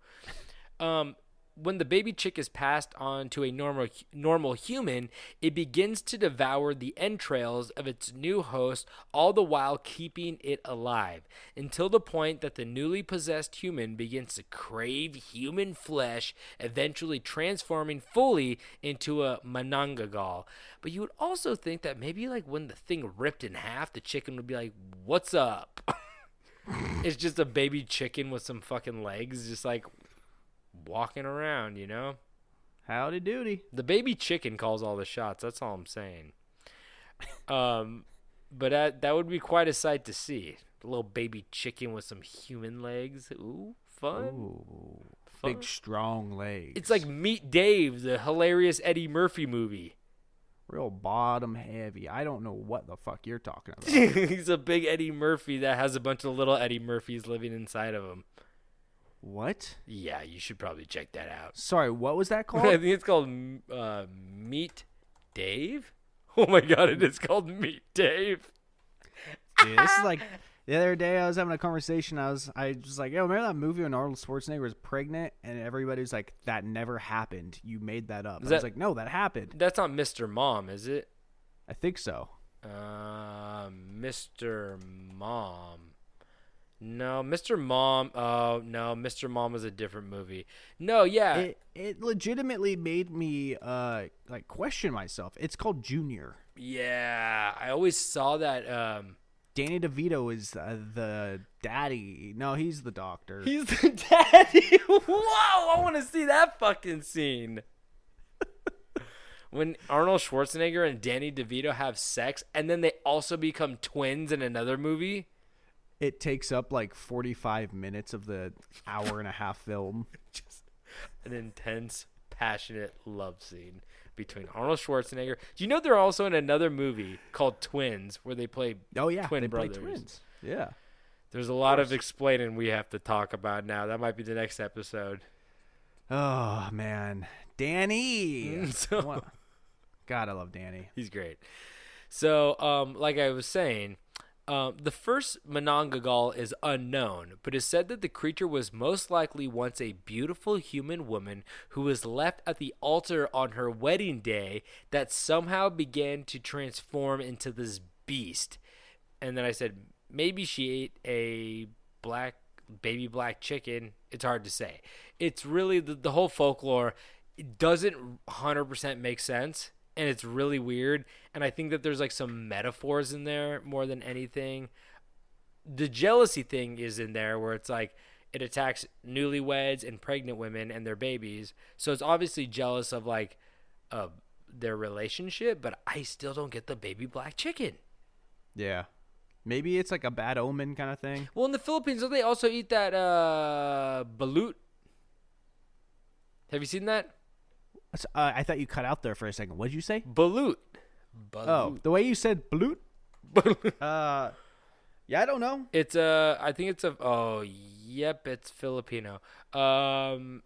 when the baby chick is passed on to a normal human, it begins to devour the entrails of its new host, all the while keeping it alive, until the point that the newly possessed human begins to crave human flesh, eventually transforming fully into a Monongagal. But you would also think that maybe like when the thing ripped in half, the chicken would be like, "What's up?" It's just a baby chicken with some fucking legs, just like walking around, you know? Howdy doody. The baby chicken calls all the shots. That's all I'm saying. But that would be quite a sight to see. A little baby chicken with some human legs. Ooh, fun. Ooh, Fun. big strong legs. It's like Meet Dave, the hilarious Eddie Murphy movie. Real bottom heavy. I don't know what the fuck you're talking about. He's a big Eddie Murphy that has a bunch of little Eddie Murphys living inside of him. What? Yeah, you should probably check that out. Sorry, what was that I called? think it's called Meet Dave. Oh my god, it is called Meet Dave. Dude, this is like the other day I was having a conversation. I was like, yo, remember that movie when Arnold Schwarzenegger was pregnant? And everybody was like, that never happened. You made that up. I was like, no, that happened. That's not Mr. Mom, is it? I think so. Mr. Mom. No, Mr. Mom. Oh, no, Mr. Mom was a different movie. No, yeah. It legitimately made me like question myself. It's called Junior. Yeah, I always saw that. Danny DeVito is the daddy. No, he's the doctor. He's the daddy. Whoa, I want to see that fucking scene. When Arnold Schwarzenegger and Danny DeVito have sex, and then they also become twins in another movie. It takes up like 45 minutes of the hour and a half film. Just an intense, passionate love scene between Arnold Schwarzenegger. Do you know they're also in another movie called Twins where they play twin brothers? Play twins. Yeah. There's a lot of explaining we have to talk about now. That might be the next episode. Oh, man. Danny. God, I love Danny. He's great. So, like I was saying, the first Monongagal is unknown, but is said that the creature was most likely once a beautiful human woman who was left at the altar on her wedding day that somehow began to transform into this beast. And then I said, maybe she ate a baby black chicken. It's hard to say. It's really the whole folklore. It doesn't 100% make sense. And it's really weird. And I think that there's like some metaphors in there more than anything. The jealousy thing is in there where it's like it attacks newlyweds and pregnant women and their babies. So it's obviously jealous of like their relationship. But I still don't get the baby black chicken. Yeah. Maybe it's like a bad omen kind of thing. Well, in the Philippines, don't they also eat that balut? Have you seen that? I thought you cut out there for a second. What did you say? Balut. Oh, the way you said balut? Yeah, I don't know. It's I think it's it's Filipino.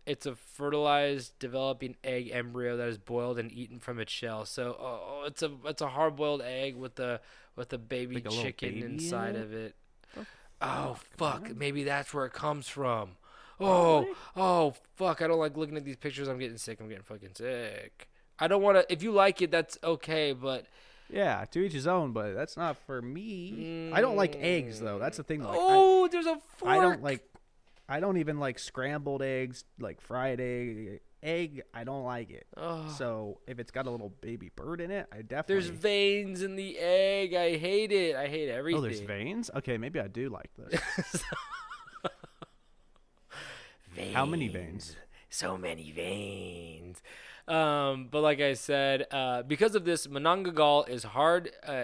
It's a fertilized developing egg embryo that is boiled and eaten from its shell. So it's a hard-boiled egg with a baby like chicken baby inside in of it. Oh fuck, man. maybe that's where it comes from. Really? Oh, fuck. I don't like looking at these pictures. I'm getting sick. I'm getting fucking sick. I don't want to. If you like it, that's okay, but. Yeah, to each his own, but that's not for me. I don't like eggs, though. That's the thing. Like, there's a fork. I don't even like scrambled eggs, like fried egg. egg, I don't like it. Oh. So if it's got a little baby bird in it, I definitely. There's veins in the egg. I hate it. I hate everything. Oh, there's veins? Okay, maybe I do like this. Veins. How many veins? So many veins. But like I said, because of this, Monongagal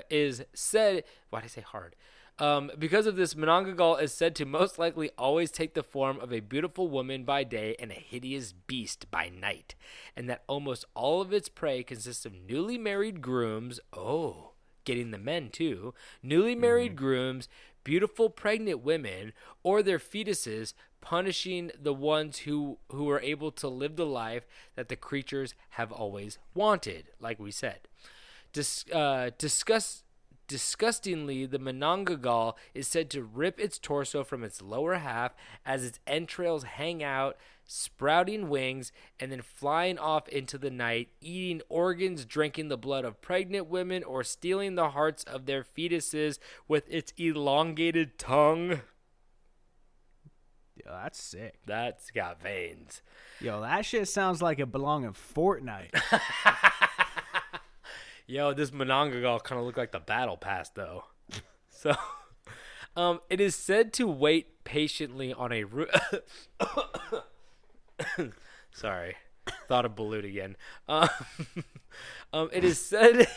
is said. Why did I say hard? Because of this, Monongagal is said to most likely always take the form of a beautiful woman by day and a hideous beast by night, and that almost all of its prey consists of newly married grooms. Oh, getting the men too. Newly married grooms, beautiful pregnant women, or their fetuses, punishing the ones who are able to live the life that the creatures have always wanted, like we said. Disgustingly, the Monongagal is said to rip its torso from its lower half as its entrails hang out, sprouting wings, and then flying off into the night, eating organs, drinking the blood of pregnant women, or stealing the hearts of their fetuses with its elongated tongue. Yo, that's sick. That's got veins. Yo, that shit sounds like it belong in Fortnite. Yo, this Monongagal kind of looked like the battle pass, though. So, it is said to wait patiently on a Sorry, thought of balut again. It is said.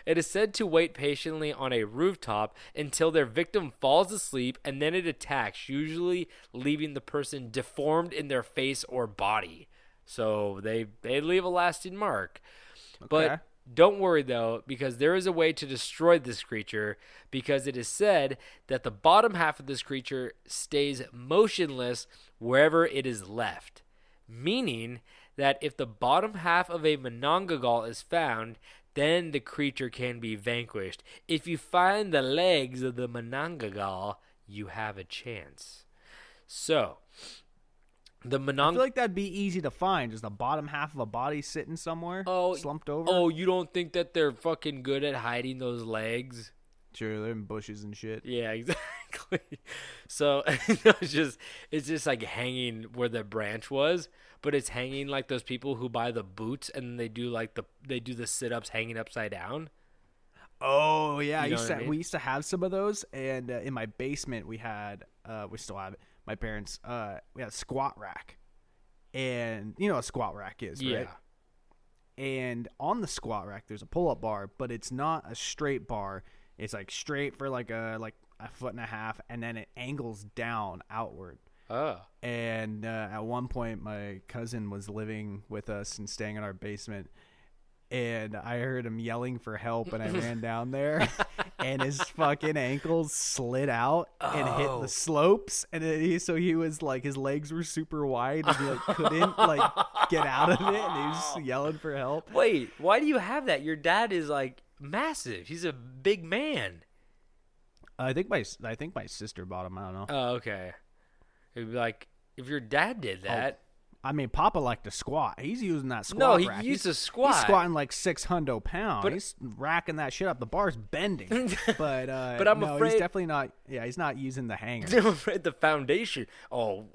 It is said to wait patiently on a rooftop until their victim falls asleep, and then it attacks, usually leaving the person deformed in their face or body. So they leave a lasting mark. Okay. But don't worry, though, because there is a way to destroy this creature, because it is said that the bottom half of this creature stays motionless wherever it is left, meaning that if the bottom half of a Monongagal is found, then the creature can be vanquished. If you find the legs of the Monongagal, you have a chance. So, the I feel like that'd be easy to find. Just the bottom half of a body sitting somewhere, slumped over. Oh, you don't think that they're fucking good at hiding those legs? Sure, they're in bushes and shit. Yeah, exactly. So it's just like hanging where the branch was, but it's hanging like those people who buy the boots and they do the sit-ups hanging upside down. Oh yeah, You know what I mean? we used to have some of those, and in my basement we still have it. My parents we had a squat rack, and you know what a squat rack is, right? Yeah. And on the squat rack there's a pull-up bar, but it's not a straight bar. It's like straight for like a foot and a half, and then it angles down outward. Oh. And at one point, my cousin was living with us and staying in our basement, and I heard him yelling for help, and I ran down there, and his fucking ankles slid out and hit the slopes, and he was like, his legs were super wide, and he like couldn't like get out of it, and he was just yelling for help. Wait, why do you have that? Your dad is like massive. He's a big man. I think my sister bought him. I don't know. Oh, okay. It'd be like if your dad did that. I mean, Papa liked to squat. He's using that squat No, he rack. used to squat. He's squatting like 600 pounds. But he's racking that shit up. The bar's bending. But I'm afraid he's definitely not. Yeah, he's not using the hanger. I'm afraid the foundation. The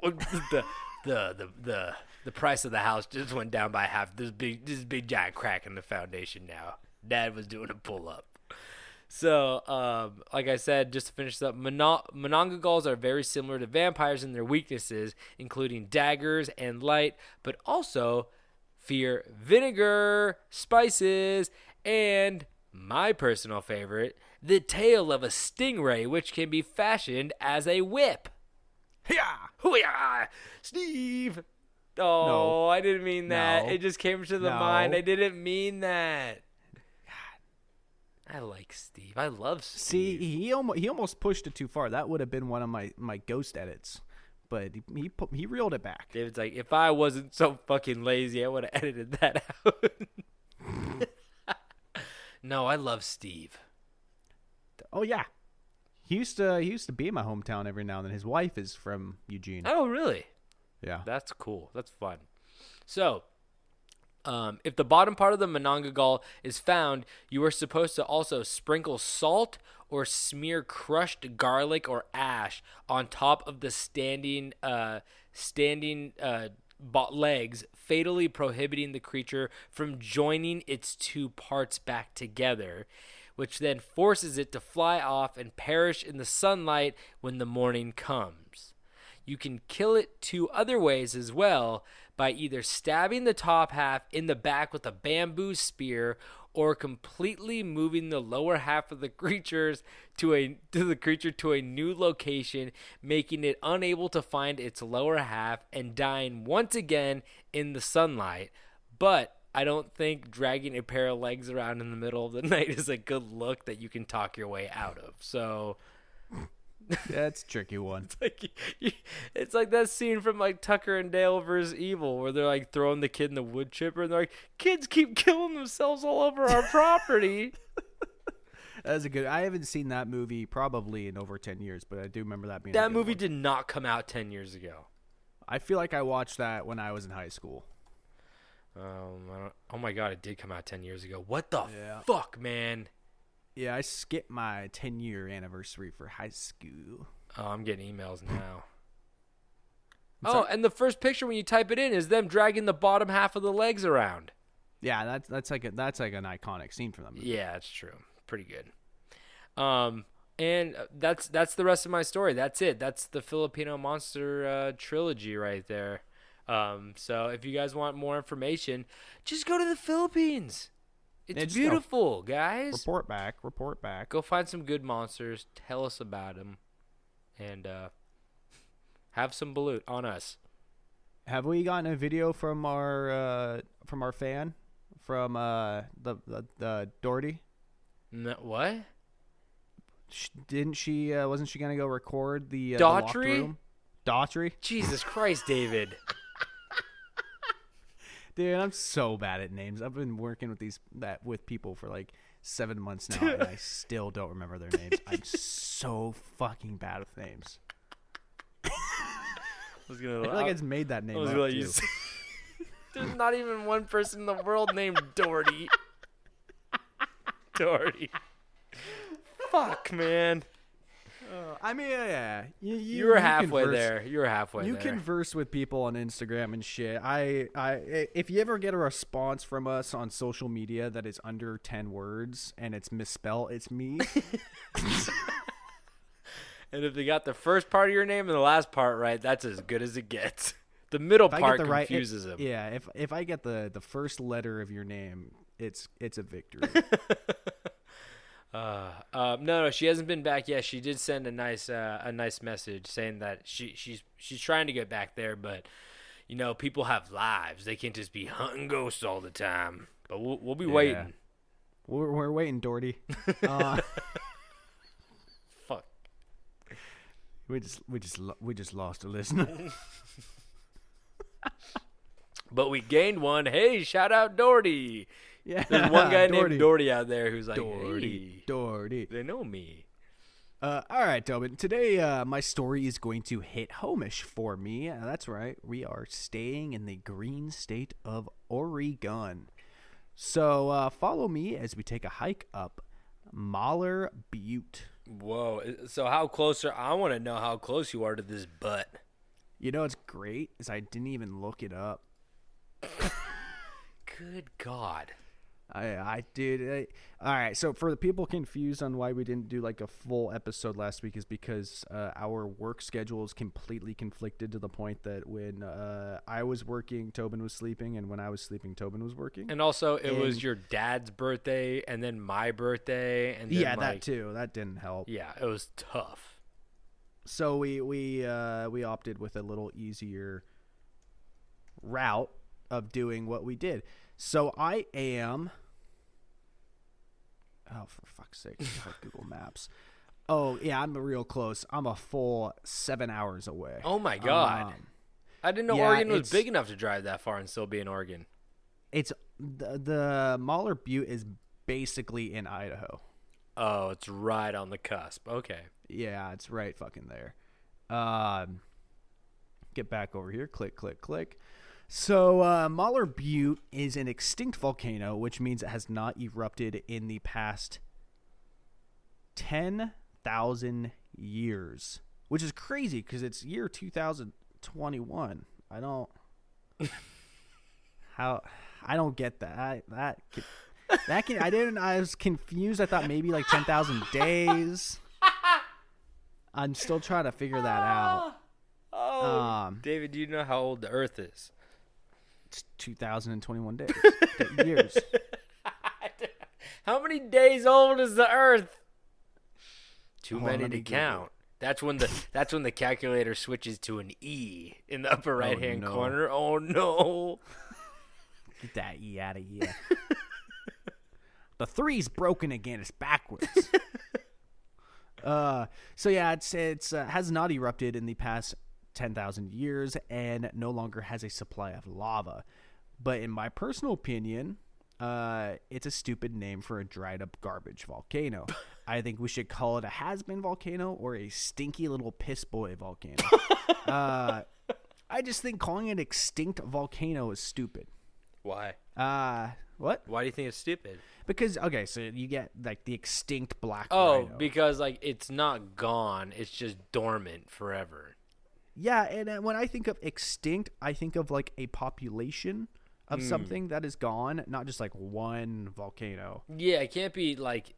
price of the house just went down by half. This big giant crack in the foundation now. Dad was doing a pull up. So, like I said, just to finish up, Monongagals are very similar to vampires in their weaknesses, including daggers and light, but also fear vinegar, spices, and my personal favorite, the tail of a stingray, which can be fashioned as a whip. Hoo-yah! Steve! Oh, No. I didn't mean that. No. It just came to the No. mind. I didn't mean that. I like Steve. I love Steve. See, he almost pushed it too far. That would have been one of my ghost edits, but he reeled it back. David's like, if I wasn't so fucking lazy, I would have edited that out. No, I love Steve. Oh yeah, he used to be in my hometown every now and then. His wife is from Eugene. Oh, really? Yeah. That's cool. That's fun. So, if the bottom part of the Monongagal is found, you are supposed to also sprinkle salt or smear crushed garlic or ash on top of the standing legs, fatally prohibiting the creature from joining its two parts back together, which then forces it to fly off and perish in the sunlight when the morning comes. You can kill it two other ways as well, by either stabbing the top half in the back with a bamboo spear or completely moving the lower half of the creature to a new location, making it unable to find its lower half and dying once again in the sunlight. But I don't think dragging a pair of legs around in the middle of the night is a good look that you can talk your way out of. So that's a tricky one. It's like that scene from like Tucker and Dale vs. Evil where they're like throwing the kid in the wood chipper and they're like, kids keep killing themselves all over our property. That's a good. I haven't seen that movie probably in over 10 years, but I do remember that being. That movie did not come out 10 years ago. I feel like I watched that when I was in high school. Oh my god, it did come out 10 years ago. What the fuck, man? Yeah, I skipped my 10-year anniversary for high school. Oh, I'm getting emails now. And the first picture when you type it in is them dragging the bottom half of the legs around. Yeah, that's like an iconic scene from that movie. Yeah, that's true. Pretty good. And that's the rest of my story. That's it. That's the Filipino monster trilogy right there. So if you guys want more information, just go to the Philippines. It's beautiful, guys. Report back. Go find some good monsters. Tell us about them. And have some balut on us. Have we gotten a video from our fan? From the Doherty? No, what? Didn't she? Wasn't she gonna go record the Daughtry? locked room? Daughtry? Jesus Christ, David. Dude, I'm so bad at names. I've been working with people for like 7 months now, and I still don't remember their names. I'm so fucking bad with names. I feel like I just made that name up, too. There's not even one person in the world named Doherty. Doherty. Fuck, man. I mean, yeah. You were halfway there. You were halfway there. You converse with people on Instagram and shit. If you ever get a response from us on social media that is under 10 words and it's misspelled, it's me. And if they got the first part of your name and the last part right, that's as good as it gets. The middle part confuses them. Yeah, if I get the first letter of your name, it's a victory. No, she hasn't been back yet. She did send a nice message saying that she's trying to get back there, but you know, people have lives. They can't just be hunting ghosts all the time. But we'll be waiting. We're waiting, Doherty. Fuck. We just lost a listener. But we gained one. Hey, shout out Doherty. Yeah, there's one guy named Doherty out there who's like, Doherty. They know me. All right, Tobin. Today, my story is going to hit homish for me. That's right. We are staying in the green state of Oregon. So follow me as we take a hike up Malheur Butte. Whoa. So how close I want to know how close you are to this butt. You know what's great is I didn't even look it up. Good God. I did. All right. So for the people confused on why we didn't do like a full episode last week is because our work schedule is completely conflicted to the point that when I was working, Tobin was sleeping, and when I was sleeping, Tobin was working. And also, it was your dad's birthday, and then my birthday, and then that too. That didn't help. Yeah, it was tough. So we opted with a little easier route of doing what we did. So I am. Oh, for fuck's sake! Google Maps. Oh yeah, I'm real close. I'm a full 7 hours away. Oh my God! I didn't know Oregon was big enough to drive that far and still be in Oregon. It's the Malheur Butte is basically in Idaho. Oh, it's right on the cusp. Okay. Yeah, it's right fucking there. Get back over here. Click, click, click. So Malheur Butte is an extinct volcano, which means it has not erupted in the past 10,000 years, which is crazy because it's year 2021. How? I don't get that. I was confused. I thought maybe like 10,000 days. I'm still trying to figure that out. David, do you know how old the Earth is? It's 2021 days. Years. How many days old is the Earth? Too many to count. That's when the calculator switches to an E in the upper right hand corner. Oh no! Get that E out of here. The 3's broken again. It's backwards. So yeah, it's has not erupted in the past 10,000 years and no longer has a supply of lava. But in my personal opinion, it's a stupid name for a dried up garbage volcano. I think we should call it a has-been volcano or a stinky little piss boy volcano. I just think calling it extinct volcano is stupid. Why? What? Why do you think it's stupid? Because, okay, so you get, like, the extinct black rhino. rhino. Because, like, it's not gone. It's just dormant forever. Yeah, and when I think of extinct, I think of, like, a population of something that is gone, not just, like, one volcano. Yeah, it can't be, like,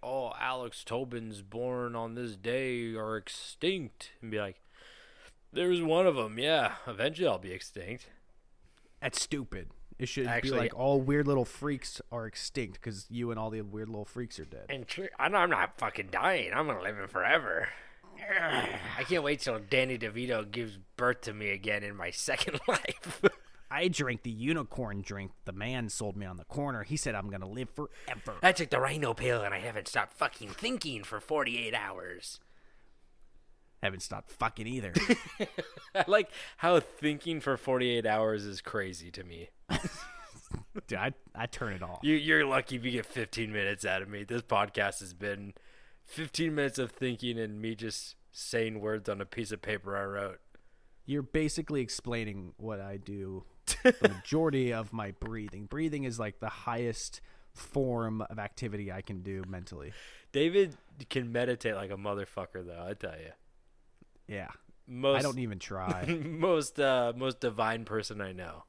oh, Alex Tobin's born on this day or extinct. And be like, there's one of them. Yeah, eventually I'll be extinct. That's stupid. It should be like all weird little freaks are extinct because you and all the weird little freaks are dead. And I'm not fucking dying. I'm going to live forever. I can't wait till Danny DeVito gives birth to me again in my second life. I drank the unicorn drink the man sold me on the corner. He said I'm going to live forever. I took the rhino pill and I haven't stopped fucking thinking for 48 hours. Haven't stopped fucking either. I like how thinking for 48 hours is crazy to me. Dude, I turn it off. You're lucky if you get 15 minutes out of me. This podcast has been 15 minutes of thinking and me just saying words on a piece of paper I wrote. You're basically explaining what I do the majority of my breathing. Breathing is like the highest form of activity I can do mentally. David can meditate like a motherfucker, though, I tell you. Yeah. I don't even try. most divine person I know.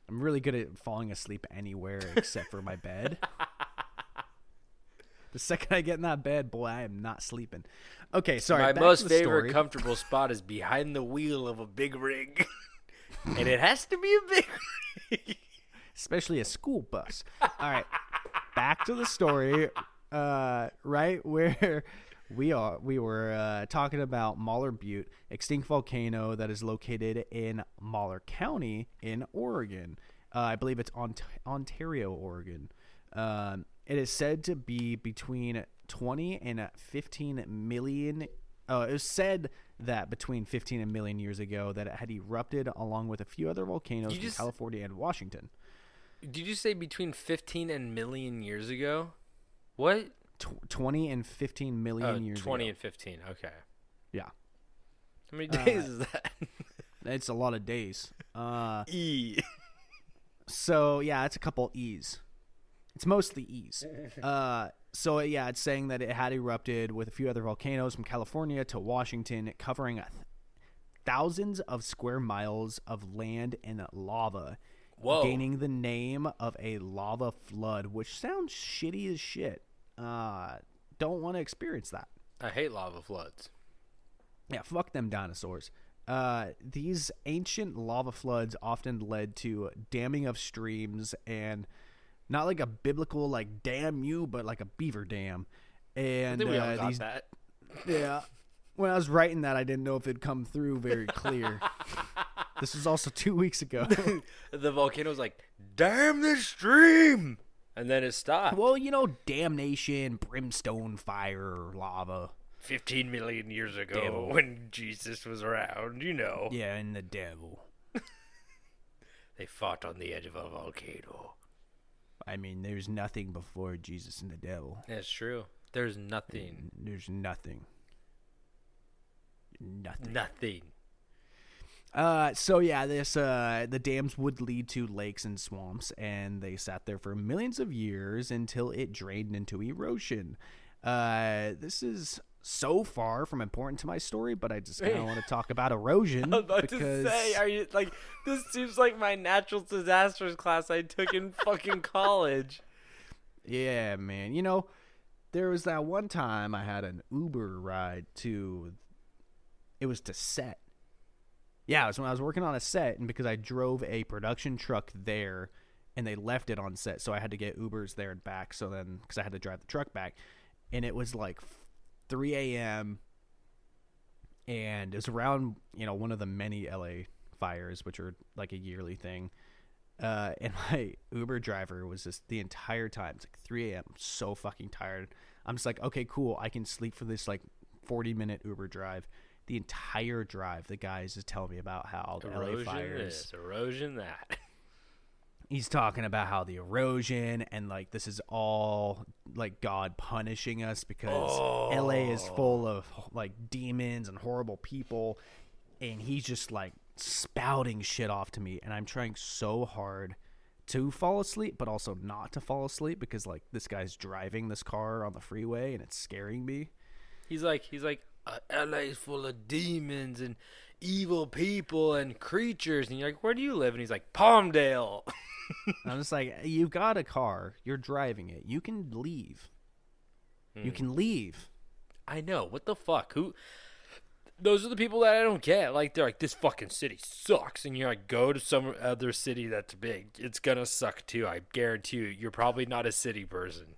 I'm really good at falling asleep anywhere except for my bed. The second I get in that bed, boy, I am not sleeping. Okay, sorry. My most favorite comfortable spot is behind the wheel of a big rig. And it has to be a big rig. Especially a school bus. All right. Back to the story. Right where we were talking about Malheur Butte, extinct volcano that is located in Malheur County in Oregon. I believe it's Ontario, Oregon. It is said to be between 20 and 15 million. It was said that between 15 and million years ago that it had erupted along with a few other volcanoes in California and Washington. Did you say between 15 and million years ago? What? 20 and 15 million years 20 ago. And 15. Okay. Yeah. How many days is that? It's a lot of days. E. So, yeah, it's a couple E's. It's mostly E's. So, yeah, it's saying that it had erupted with a few other volcanoes from California to Washington, covering thousands of square miles of land and lava. Whoa. Gaining the name of a lava flood, which sounds shitty as shit. Don't want to experience that. I hate lava floods. Yeah, fuck them dinosaurs. These ancient lava floods often led to damming of streams and not like a biblical like damn you, but like a beaver dam. And I think we all got that. Yeah. When I was writing that, I didn't know if it'd come through very clear. This was also 2 weeks ago. The volcano was like, damn this stream! And then it stopped. Well, you know, damnation, brimstone, fire, lava. 15 million years ago when Jesus was around, you know. Yeah, and the devil. They fought on the edge of a volcano. I mean, there's nothing before Jesus and the devil. That's true. There's nothing. There's nothing. Nothing. So yeah, the dams would lead to lakes and swamps, and they sat there for millions of years until it drained into erosion. This is so far from important to my story, but I just kind of want to talk about erosion. I was about to say, are you like, this seems like my natural disasters class I took in fucking college. Yeah, man. You know, there was that one time I had an Uber ride to set. Yeah, it was when I was working on a set, and because I drove a production truck there, and they left it on set, so I had to get Ubers there and back. So then, because I had to drive the truck back, and it was like 3 a.m. and it was around, one of the many LA fires, which are like a yearly thing. And my Uber driver was just the entire time. It's like 3 a.m. I'm so fucking tired. I'm just like, okay, cool. I can sleep for this like 40-minute Uber drive. The entire drive, the guys is telling me about how the LA fires. Erosion that. He's talking about how the erosion and like this is all like God punishing us because LA is full of like demons and horrible people, and he's just like spouting shit off to me, and I'm trying so hard to fall asleep but also not to fall asleep because like this guy's driving this car on the freeway and it's scaring me. He's like LA's full of demons and evil people and creatures, and you're like, where do you live? And he's like, Palmdale. I'm just like, you've got a car, you're driving it, you can leave. You can leave. I know, what the fuck? Those are the people that I don't get. Like, they're like, this fucking city sucks, and you're like, go to some other city that's big, it's gonna suck too. I guarantee you're probably not a city person.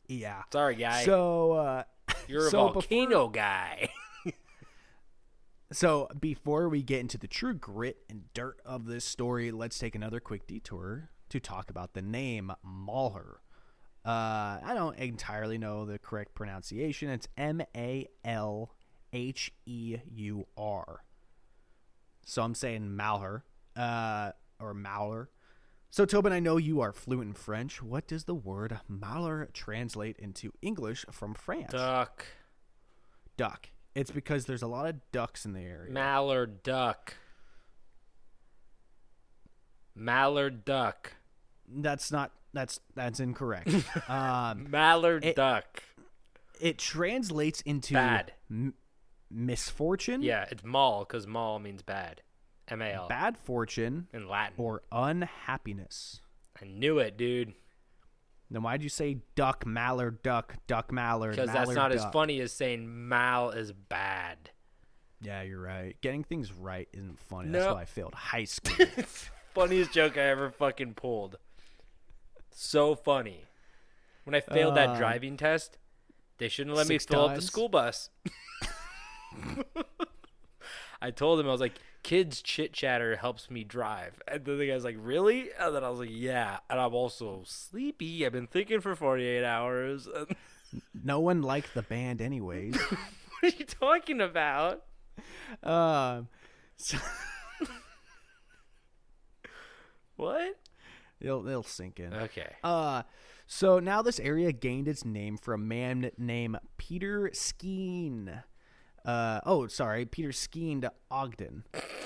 Yeah, sorry guy. So you're a volcano guy. So before we get into the true grit and dirt of this story, let's take another quick detour to talk about the name Malheur. I don't entirely know the correct pronunciation. It's Malheur. So I'm saying Malheur, or Malheur. So Tobin, I know you are fluent in French. What does the word Malheur translate into English from France? Duck. It's because there's a lot of ducks in the area. Mallard duck. That's incorrect. Mallard duck. It translates into bad. Misfortune. Yeah, it's mal because mal means bad. M-A-L. Bad fortune in Latin. Or unhappiness. I knew it, dude. Then why'd you say duck, mallard, duck mallard? Because that's not as funny as saying mal is bad. Yeah, you're right. Getting things right isn't funny. That's why I failed high school. It's the funniest joke I ever fucking pulled. So funny. When I failed that driving test, they shouldn't let me fill up the school bus. I told him, I was like, kids chit chatter helps me drive. And then the guy's like, really? And then I was like, yeah. And I'm also sleepy. I've been thinking for 48 hours. No one liked the band anyways. What are you talking about? What? They'll sink in. Okay. So now this area gained its name from a man named Peter Skeen. Peter Skeen to Ogden,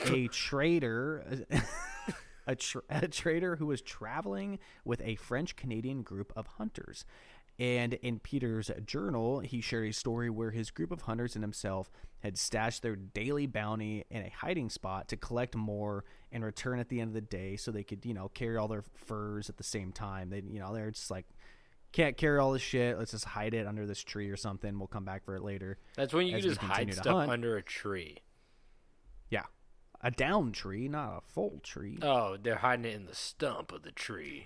a trader, a trader who was traveling with a French-Canadian group of hunters. And in Peter's journal, he shared a story where his group of hunters and himself had stashed their daily bounty in a hiding spot to collect more and return at the end of the day so they could, carry all their furs at the same time. They're just like, can't carry all this shit. Let's just hide it under this tree or something. We'll come back for it later. That's when you can just hide stuff under a tree. Yeah. A down tree, not a full tree. Oh, they're hiding it in the stump of the tree.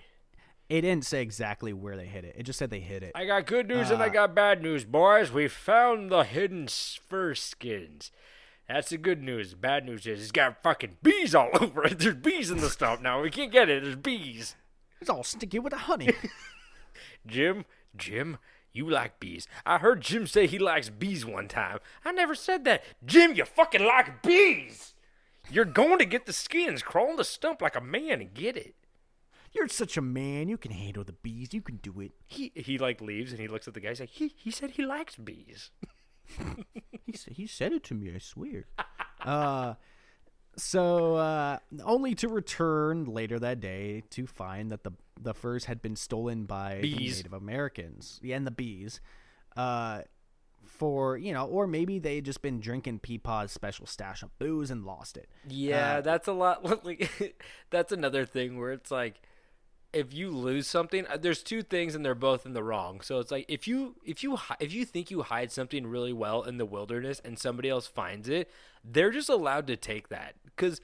It didn't say exactly where they hid it. It just said they hid it. I got good news and I got bad news, boys. We found the hidden fur skins. That's the good news. The bad news is it's got fucking bees all over it. There's bees in the stump now. We can't get it. There's bees. It's all sticky with the honey. Jim, you like bees. I heard Jim say he likes bees one time. I never said that. Jim, you fucking like bees. You're going to get the skins. Crawl on the stump like a man and get it. You're such a man. You can handle the bees. You can do it. He like leaves and he looks at the guy. He's like, he said he likes bees. he said it to me, I swear. So only to return later that day to find that the furs had been stolen by the Native Americans. Yeah, and the bees. for, or maybe they had just been drinking Peepaw's special stash of booze and lost it. Yeah, that's a lot. Like, that's another thing where it's like, if you lose something, there's two things and they're both in the wrong. So it's like if you think you hide something really well in the wilderness and somebody else finds it, they're just allowed to take that. Cuz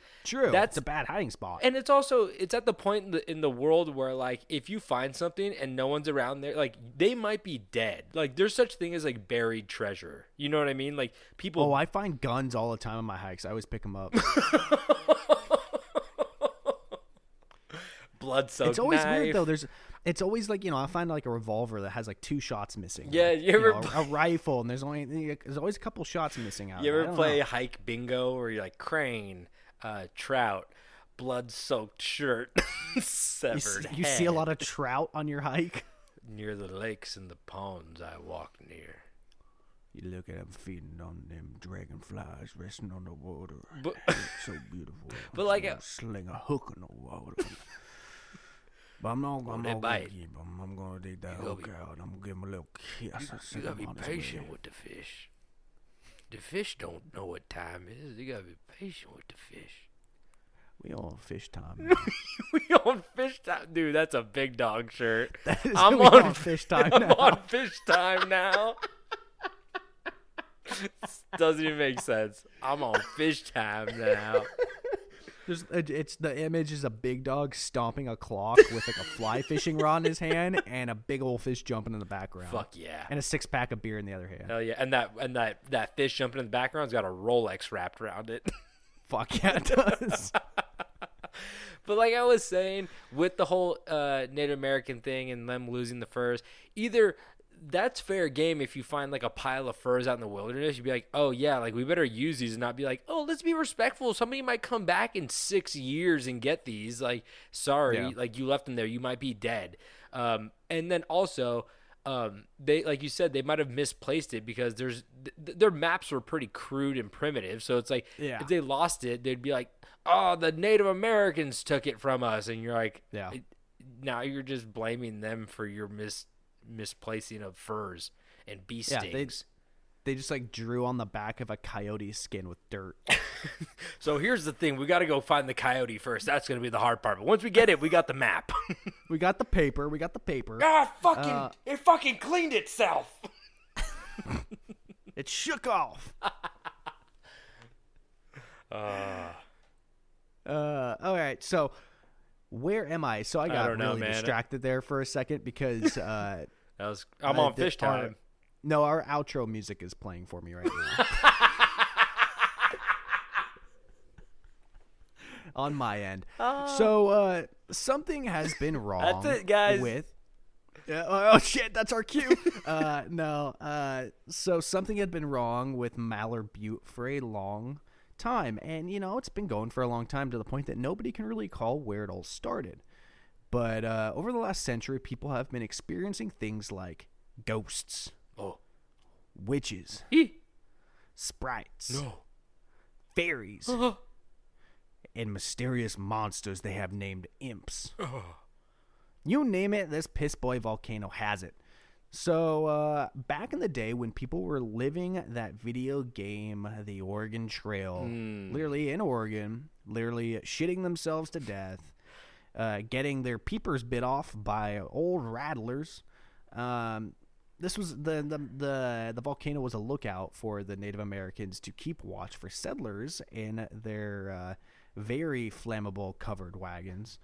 that's a bad hiding spot. And it's also at the point in the world where like if you find something and no one's around there, like they might be dead. Like there's such thing as like buried treasure. You know what I mean? Like people Oh, I find guns all the time on my hikes. I always pick them up. Blood-soaked It's always knife. weird though. It's always like I find like a revolver that has like 2 shots missing. Yeah, like, you ever a rifle and there's always a couple shots missing out. You ever play hike bingo where you're like crane, trout, blood-soaked shirt, severed You head. see a lot of trout on your hike. Near the lakes and the ponds I walk near. You look at them feeding on them dragonflies resting on the water. But, it's so beautiful. But like sling a hook in the water. But I'm not gonna keep them. I'm gonna dig that hook out. I'm gonna give them a little kiss. You gotta be patient with the fish. The fish don't know what time it is. You gotta be patient with the fish. We on fish time. We on fish time, dude. That's a big dog shirt. I'm on fish time. I'm on fish time now. Doesn't even make sense. I'm on fish time now. It's the image is a big dog stomping a clock with like a fly fishing rod in his hand and a big old fish jumping in the background. Fuck yeah. And a 6-pack of beer in the other hand. Hell yeah. And that fish jumping in the background's got a Rolex wrapped around it. Fuck yeah, it does. But like I was saying, with the whole Native American thing and them losing the furs, either that's fair game if you find like a pile of furs out in the wilderness. You'd be like, oh yeah, like we better use these and not be like, oh, let's be respectful. Somebody might come back in 6 years and get these. Like, sorry, like you left them there. You might be dead. And then also, they, like you said, they might have misplaced it because their maps were pretty crude and primitive. So it's like, if they lost it, they'd be like, oh, the Native Americans took it from us. And you're like, now you're just blaming them for your misplacing of furs and bee stings. They just like drew on the back of a coyote's skin with dirt. So here's the thing. We got to go find the coyote first. That's going to be the hard part. But once we get it, we got the map. We got the paper. Ah, it fucking cleaned itself. It shook off. All right. So where am I? So I got really distracted there for a second because I'm on fish time. Our outro music is playing for me right now. On my end. So something has been wrong. That's it, guys. Oh shit, that's our cue. So something had been wrong with Malheur Butte for a long time, and it's been going for a long time to the point that nobody can really call where it all started. But over the last century, people have been experiencing things like ghosts, witches, sprites, fairies, and mysterious monsters they have named imps. You name it, this piss boy volcano has it. So back in the day when people were living that video game, the Oregon Trail, literally in Oregon, literally shitting themselves to death, getting their peepers bit off by old rattlers. This was the volcano was a lookout for the Native Americans to keep watch for settlers in their very flammable covered wagons.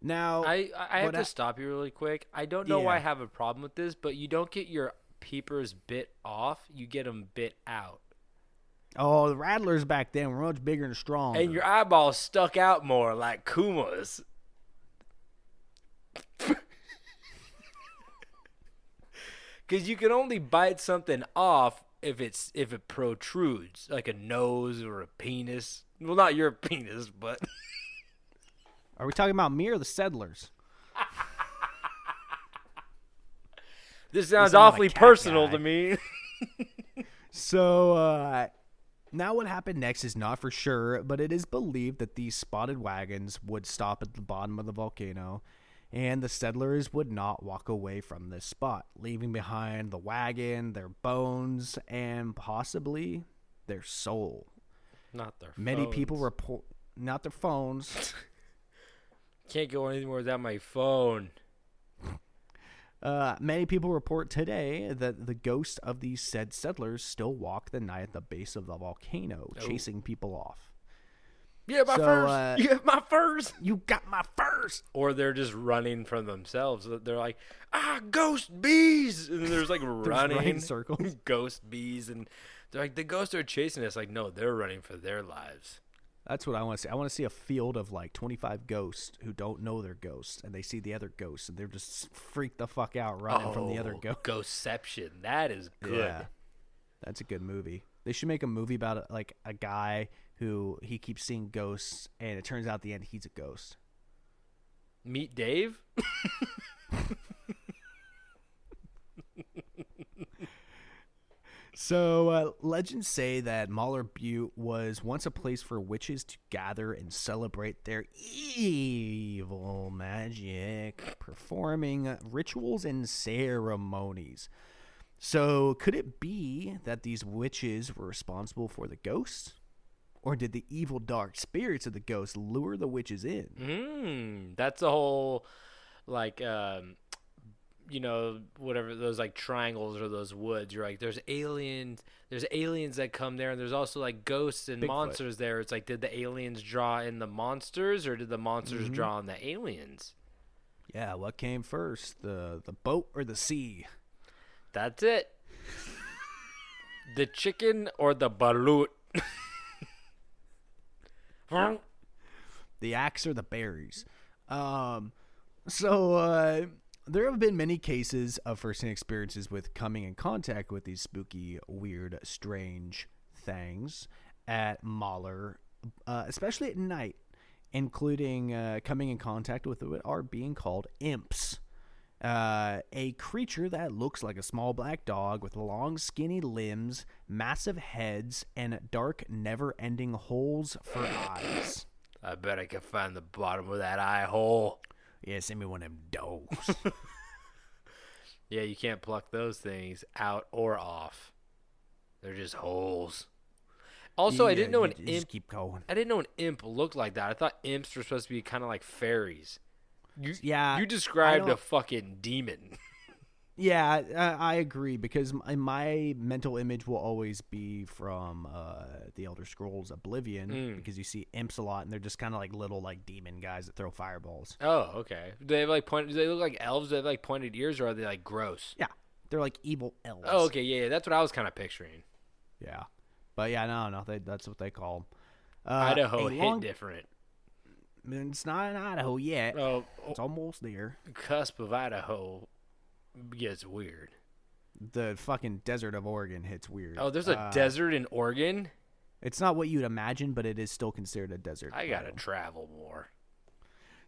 Now, I have to stop you really quick. I don't know why I have a problem with this, but you don't get your peepers bit off. You get them bit out. Oh, the rattlers back then were much bigger and stronger. And your eyeballs stuck out more like Kuma's. Because you can only bite something off if it protrudes, like a nose or a penis. Well, not your penis, but... Are we talking about me or the settlers? This sounds awfully personal to me. So, now what happened next is not for sure, but it is believed that these spotted wagons would stop at the bottom of the volcano and the settlers would not walk away from this spot, leaving behind the wagon, their bones, and possibly their soul. Not their Many phones. people report, not their phones. Can't go anywhere without my phone. Many people report today that the ghosts of these said settlers still walk the night at the base of the volcano, chasing people off. Yeah, my furs. You have my furs. You got my furs. Or they're just running from themselves. They're like, ghost bees. And there's like running circles. Ghost bees. And they're like, the ghosts are chasing us. Like, no, they're running for their lives. That's what I want to see. I want to see a field of like 25 ghosts who don't know they're ghosts, and they see the other ghosts, and they're just freaked the fuck out running from the other ghost. Ghostception. That is good. Yeah, that's a good movie. They should make a movie about like a guy who he keeps seeing ghosts, and it turns out at the end he's a ghost. Meet Dave? So, legends say that Malheur Butte was once a place for witches to gather and celebrate their evil magic, performing rituals and ceremonies. So, could it be that these witches were responsible for the ghosts? Or did the evil dark spirits of the ghosts lure the witches in? That's the whole, like, whatever, those like triangles or those woods. You're like, there's aliens that come there, and there's also like ghosts and Bigfoot. Monsters there. It's like, did the aliens draw in the monsters, or did the monsters draw in the aliens? Yeah, what came first, the boat or the sea? That's it. The chicken or the balut? The axe or the berries? There have been many cases of first-hand experiences with coming in contact with these spooky, weird, strange things at Malheur, especially at night, including coming in contact with what are being called imps, a creature that looks like a small black dog with long, skinny limbs, massive heads, and dark, never-ending holes for eyes. I bet I can find the bottom of that eye hole. Yeah, send me one of them dogs. Yeah, you can't pluck those things out or off. They're just holes. Also, I didn't know an imp. Keep going. I didn't know an imp looked like that. I thought imps were supposed to be kind of like fairies. You described a fucking demon. Yeah, I agree, because my mental image will always be from the Elder Scrolls Oblivion, because you see imps a lot, and they're just kind of like little like demon guys that throw fireballs. Oh, okay. Do they have like do they look like elves? Do they have like pointed ears, or are they like gross? Yeah, they're like evil elves. Oh, okay, yeah, that's what I was kind of picturing. Yeah, but yeah, no, that's what they call them. Idaho hit different. It's not in Idaho yet. Oh, it's almost there. Cusp of Idaho gets weird. The fucking desert of Oregon hits weird. Oh, there's a desert in Oregon? It's not what you'd imagine, but it is still considered a desert. I gotta travel more.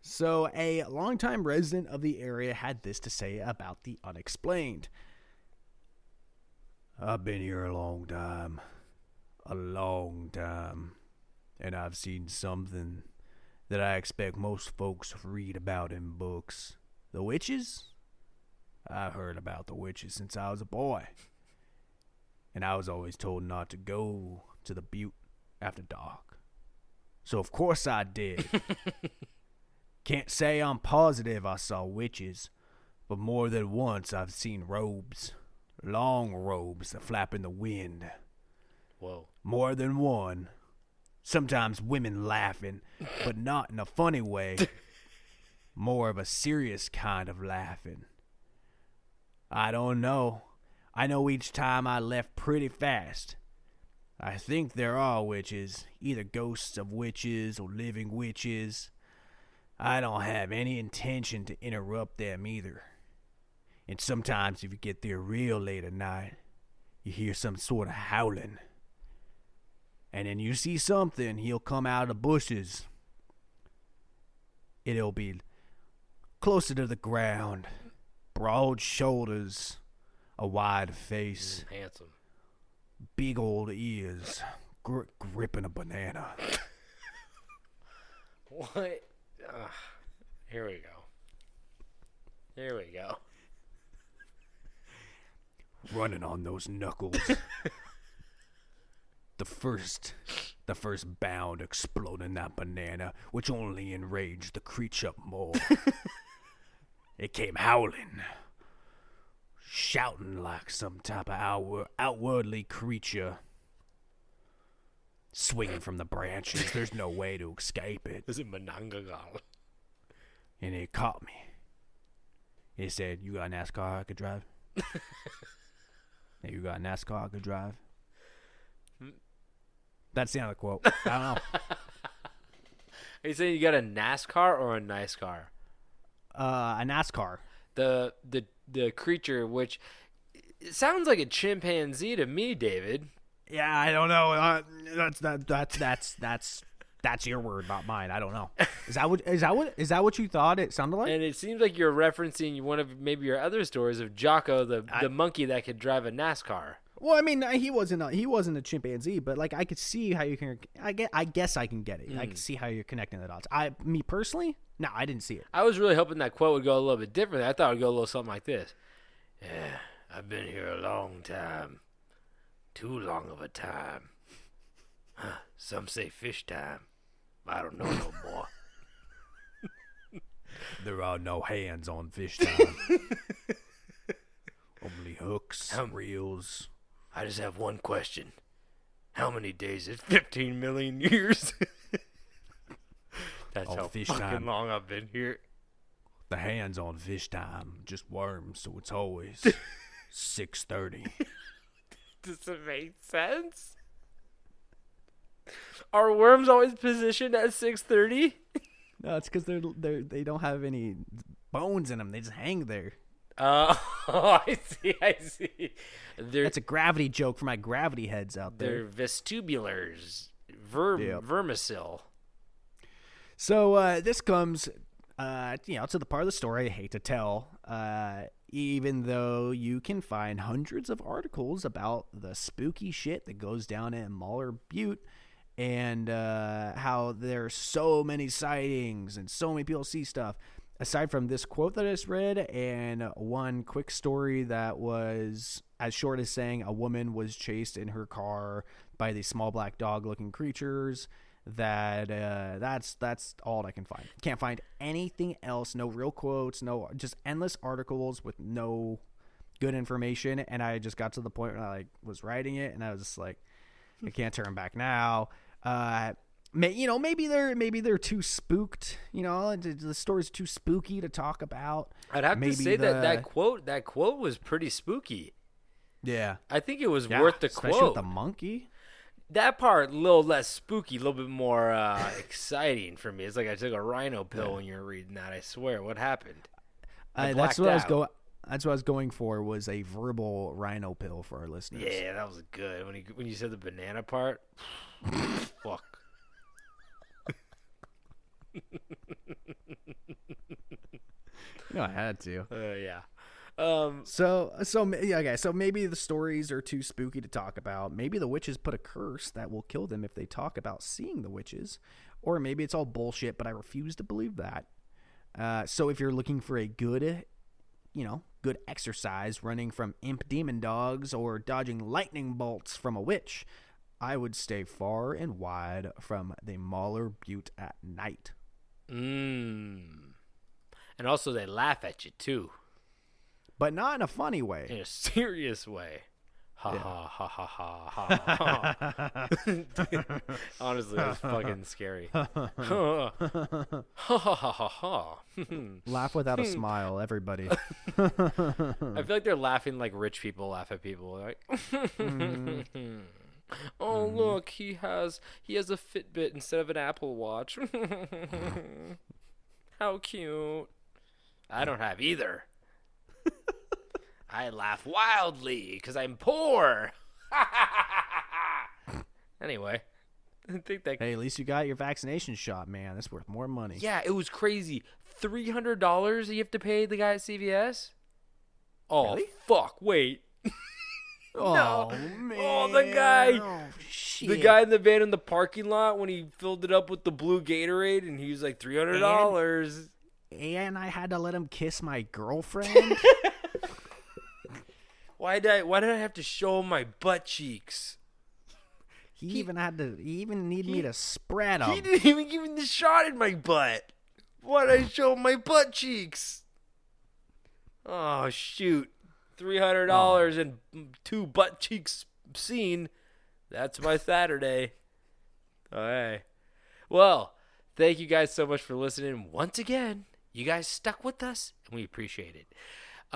So, a longtime resident of the area had this to say about the unexplained. I've been here a long time. And I've seen something that I expect most folks read about in books. The witches? I've heard about the witches since I was a boy. And I was always told not to go to the butte after dark. So of course I did. Can't say I'm positive I saw witches, but more than once I've seen robes. Long robes that flap in the wind. Whoa. More than one. Sometimes women laughing, but not in a funny way. More of a serious kind of laughing. I don't know. I know each time I left pretty fast. I think there are witches, either ghosts of witches or living witches. I don't have any intention to interrupt them either. And sometimes if you get there real late at night, you hear some sort of howling. And then you see something, he'll come out of the bushes. It'll be closer to the ground. Broad shoulders, a wide face. Handsome. Big old ears, gripping a banana. What? Here we go. Here we go. Running on those knuckles. The first bound exploding that banana, which only enraged the creature more. It came howling, shouting like some type of outwardly creature, swinging from the branches. There's no way to escape it. Is it Manangagal? And it caught me. It said, "You got a NASCAR I could drive?" "Yeah, you got a NASCAR I could drive?" That's the end of the quote. I don't know. Are you saying you got a NASCAR or a nice car? A NASCAR. The creature, which it sounds like a chimpanzee to me, David. Yeah, I don't know. That's your word, not mine. I don't know. Is that what you thought it sounded like? And it seems like you're referencing one of maybe your other stories of Jocko, the monkey that could drive a NASCAR. Well, I mean, he wasn't a chimpanzee, but like I could see how you can. I guess I can get it. I can see how you're connecting the dots. Me personally, no, I didn't see it. I was really hoping that quote would go a little bit different. I thought it would go a little something like this. Yeah, I've been here a long time. Too long of a time. Some say fish time. I don't know no more. There are no hands on fish time. Only hooks, reels. I just have one question. How many days is 15 million years? That's how fish fucking time. long I've been here. The hands on fish time, just worms, so it's always 6:30. Does it make sense? Are worms always positioned at 6:30? No, it's because they don't have any bones in them. They just hang there. I see. That's a gravity joke for my gravity heads out there. They're vestibulars, vermicil. So this comes, to the part of the story I hate to tell. Even though you can find hundreds of articles about the spooky shit that goes down in Malheur Butte, and how there's so many sightings and so many people see stuff. Aside from this quote that I just read and one quick story that was as short as saying a woman was chased in her car by these small black dog-looking creatures, that's all I can find. Can't find anything else. No real quotes. No, just endless articles with no good information. And I just got to the point where I was writing it, and I was just like, I can't turn back now. Maybe they're too spooked. The story's too spooky to talk about. I'd have to say that quote was pretty spooky. Yeah, I think it was worth the especially quote. With the monkey. That part, a little less spooky, a little bit more exciting for me. It's like I took a rhino pill when you were reading that. I swear, what happened? That's what I was going for, was a verbal rhino pill for our listeners. Yeah, that was good. When you said the banana part, fuck. I had to. Yeah. So maybe the stories are too spooky to talk about. Maybe the witches put a curse that will kill them if they talk about seeing the witches, or maybe it's all bullshit, but I refuse to believe that. So if you're looking for a good exercise running from imp demon dogs or dodging lightning bolts from a witch, I would stay far and wide from the Malheur Butte at night. And also they laugh at you too. But not in a funny way. In a serious way. Ha ha ha ha ha ha. Honestly, that's fucking scary. Ha ha ha ha ha. Laugh without a smile, everybody. I feel like they're laughing like rich people laugh at people. Like, oh look, he has a Fitbit instead of an Apple Watch. How cute. I don't have either. I laugh wildly because I'm poor. Anyway, I think that. Hey, at least you got your vaccination shot, man. That's worth more money. Yeah, it was crazy. $300 you have to pay the guy at CVS. Oh, really? Fuck! Wait. No. Oh man! Oh, the guy. Oh, shit. The guy in the van in the parking lot when he filled it up with the blue Gatorade, and he was like $300. and I had to let him kiss my girlfriend. Why did I have to show him my butt cheeks? He even needed me to spread them. He didn't even give me the shot in my butt. Why did I show him my butt cheeks? Oh, shoot. $300 and 2 butt cheeks seen. That's my Saturday. All right. Well, thank you guys so much for listening once again. You guys stuck with us, and we appreciate it.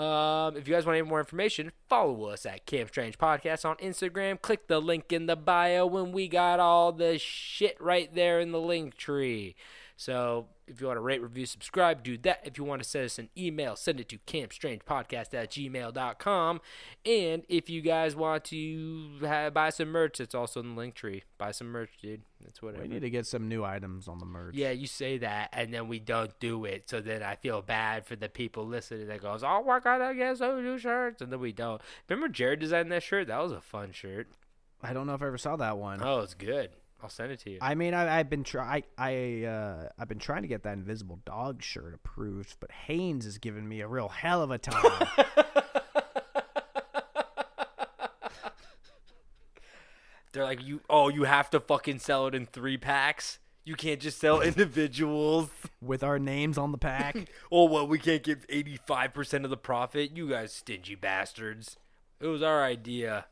If you guys want any more information, follow us at Camp Strange Podcast on Instagram. Click the link in the bio when we got all the shit right there in the link tree. So if you want to rate, review, subscribe, do that. If you want to send us an email, send it to campstrangepodcast@gmail.com. And if you guys want to buy some merch, it's also in the link tree. Buy some merch, dude. That's whatever. We need to get some new items on the merch. Yeah, you say that, and then we don't do it. So then I feel bad for the people listening that goes, oh, my God, I guess I'll do shirts. And then we don't. Remember Jared designed that shirt? That was a fun shirt. I don't know if I ever saw that one. Oh, it's good. I'll send it to you. I mean, I've been trying to get that Invisible Dog shirt approved, but Haynes has given me a real hell of a time. They're like, you have to fucking sell it in 3 packs. You can't just sell individuals with our names on the pack. Oh, well, we can't give 85% of the profit. You guys stingy bastards. It was our idea.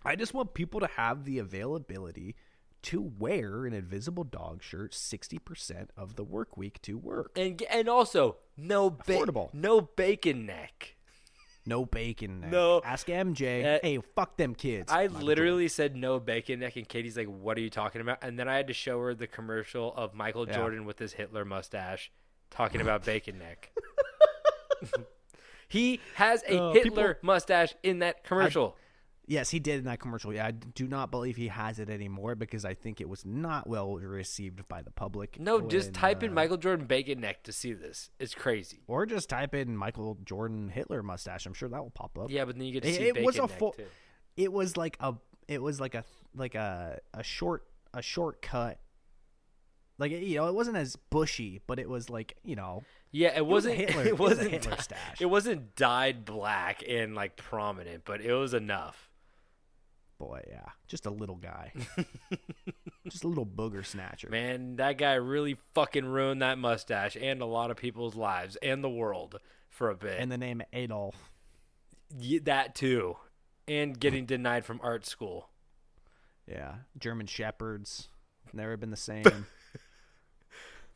I just want people to have the availability to wear an Invisible Dog shirt 60% of the work week to work. And also, no bacon neck. No bacon neck. No. Ask MJ. Hey, fuck them kids. I literally said no bacon neck, and Katie's like, what are you talking about? And then I had to show her the commercial of Michael Jordan with his Hitler mustache talking about bacon neck. He has a Hitler mustache in that commercial. Yes, he did in that commercial. Yeah, I do not believe he has it anymore because I think it was not well received by the public. No, just type in Michael Jordan bacon neck to see this. It's crazy. Or just type in Michael Jordan Hitler mustache. I'm sure that will pop up. Yeah, but then you get to see bacon neck too. It was like a short cut. Like, you know, it wasn't as bushy, but it was like, you know. Yeah, it wasn't Hitler. It wasn't a Hitler stash. It wasn't dyed black and like prominent, but it was enough. Boy, yeah. Just a little guy. Just a little booger snatcher. Man, that guy really fucking ruined that mustache and a lot of people's lives and the world for a bit. And the name Adolf. Yeah, that too. And getting denied from art school. Yeah. German Shepherds. Never been the same.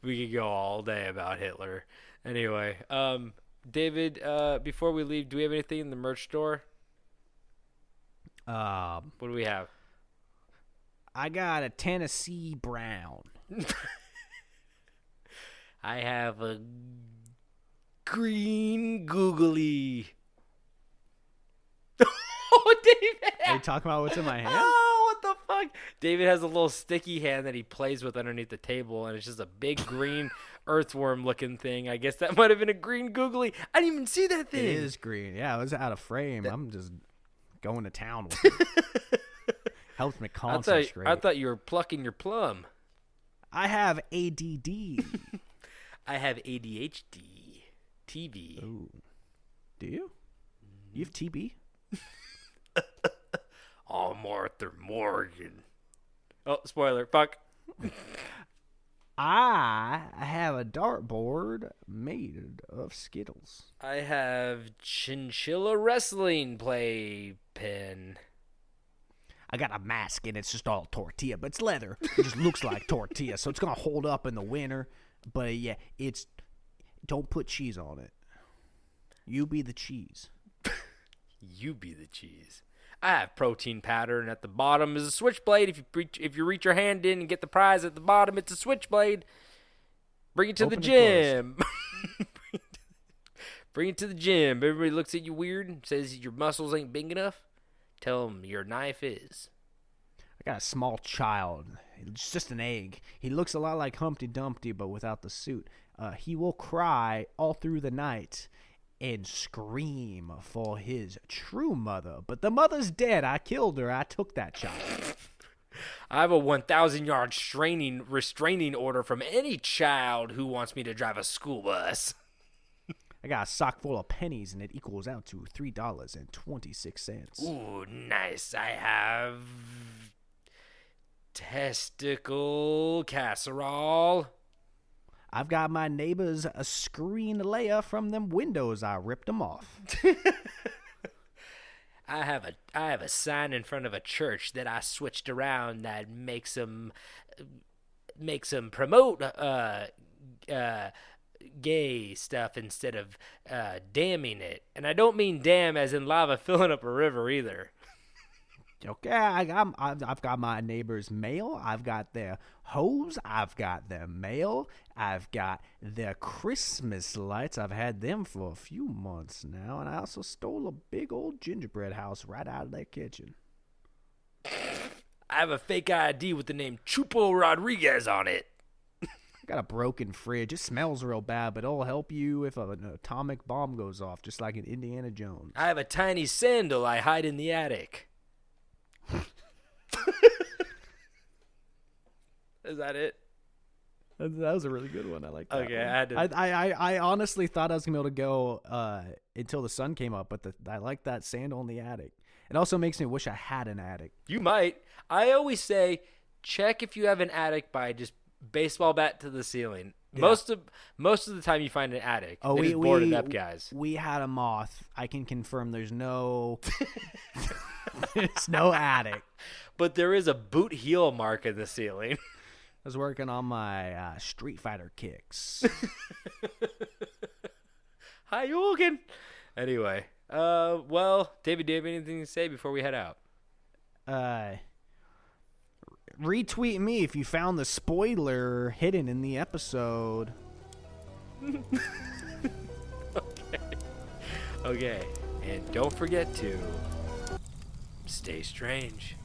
We could go all day about Hitler. Anyway, David, before we leave, do we have anything in the merch store? What do we have? I got a Tennessee Brown. I have a green googly. Oh, David! Are you talking about what's in my hand? Oh, what the fuck? David has a little sticky hand that he plays with underneath the table, and it's just a big green earthworm-looking thing. I guess that might have been a green googly. I didn't even see that thing. It is green. Yeah, it was out of frame. I'm just going to town with it. Helps me concentrate. I thought you were plucking your plum. I have ADD. I have ADHD. TV. Ooh. Do you? You have TB? I'm Arthur Morgan. Oh, spoiler. Fuck. I have a dartboard made of Skittles. I have chinchilla wrestling playpen. I got a mask and it's just all tortilla, but it's leather. It just looks like tortilla, so it's gonna hold up in the winter. But yeah, don't put cheese on it. You be the cheese. You be the cheese. I have protein powder, and at the bottom is a switchblade. If you reach your hand in and get the prize at the bottom, it's a switchblade. Bring it to the gym. Bring it to the gym. Everybody looks at you weird and says your muscles ain't big enough. Tell them your knife is. I got a small child. It's just an egg. He looks a lot like Humpty Dumpty, but without the suit. He will cry all through the night and scream for his true mother. But the mother's dead. I killed her. I took that child. I have a 1,000-yard restraining order from any child who wants me to drive a school bus. I got a sock full of pennies, and it equals out to $3.26. Ooh, nice. I have testicle casserole. I've got my neighbor's a screen layer from them windows. I ripped them off. I have a sign in front of a church that I switched around that makes them promote gay stuff instead of damming it. And I don't mean dam as in lava filling up a river either. Okay, I've got my neighbor's mail. I've got their hose. I've got their mail. I've got their Christmas lights. I've had them for a few months now. And I also stole a big old gingerbread house right out of their kitchen. I have a fake ID with the name Chupo Rodriguez on it. I got a broken fridge. It smells real bad, but it'll help you if an atomic bomb goes off, just like in Indiana Jones. I have a tiny sandal I hide in the attic. Is that it? That was a really good one. I like that. Okay, one. I honestly thought I was gonna be able to go until the sun came up, but I like that sandal in the attic. It also makes me wish I had an attic. You might. I always say check if you have an attic by just baseball bat to the ceiling. Yeah. Most of the time you find an attic. Oh, we boarded up, guys. We had a moth. I can confirm there's no there's no attic. But there is a boot heel mark in the ceiling. I was working on my Street Fighter kicks. Hi, Jorgen. Anyway, well, David, do you have anything to say before we head out? Retweet me if you found the spoiler hidden in the episode. Okay. And don't forget to stay strange.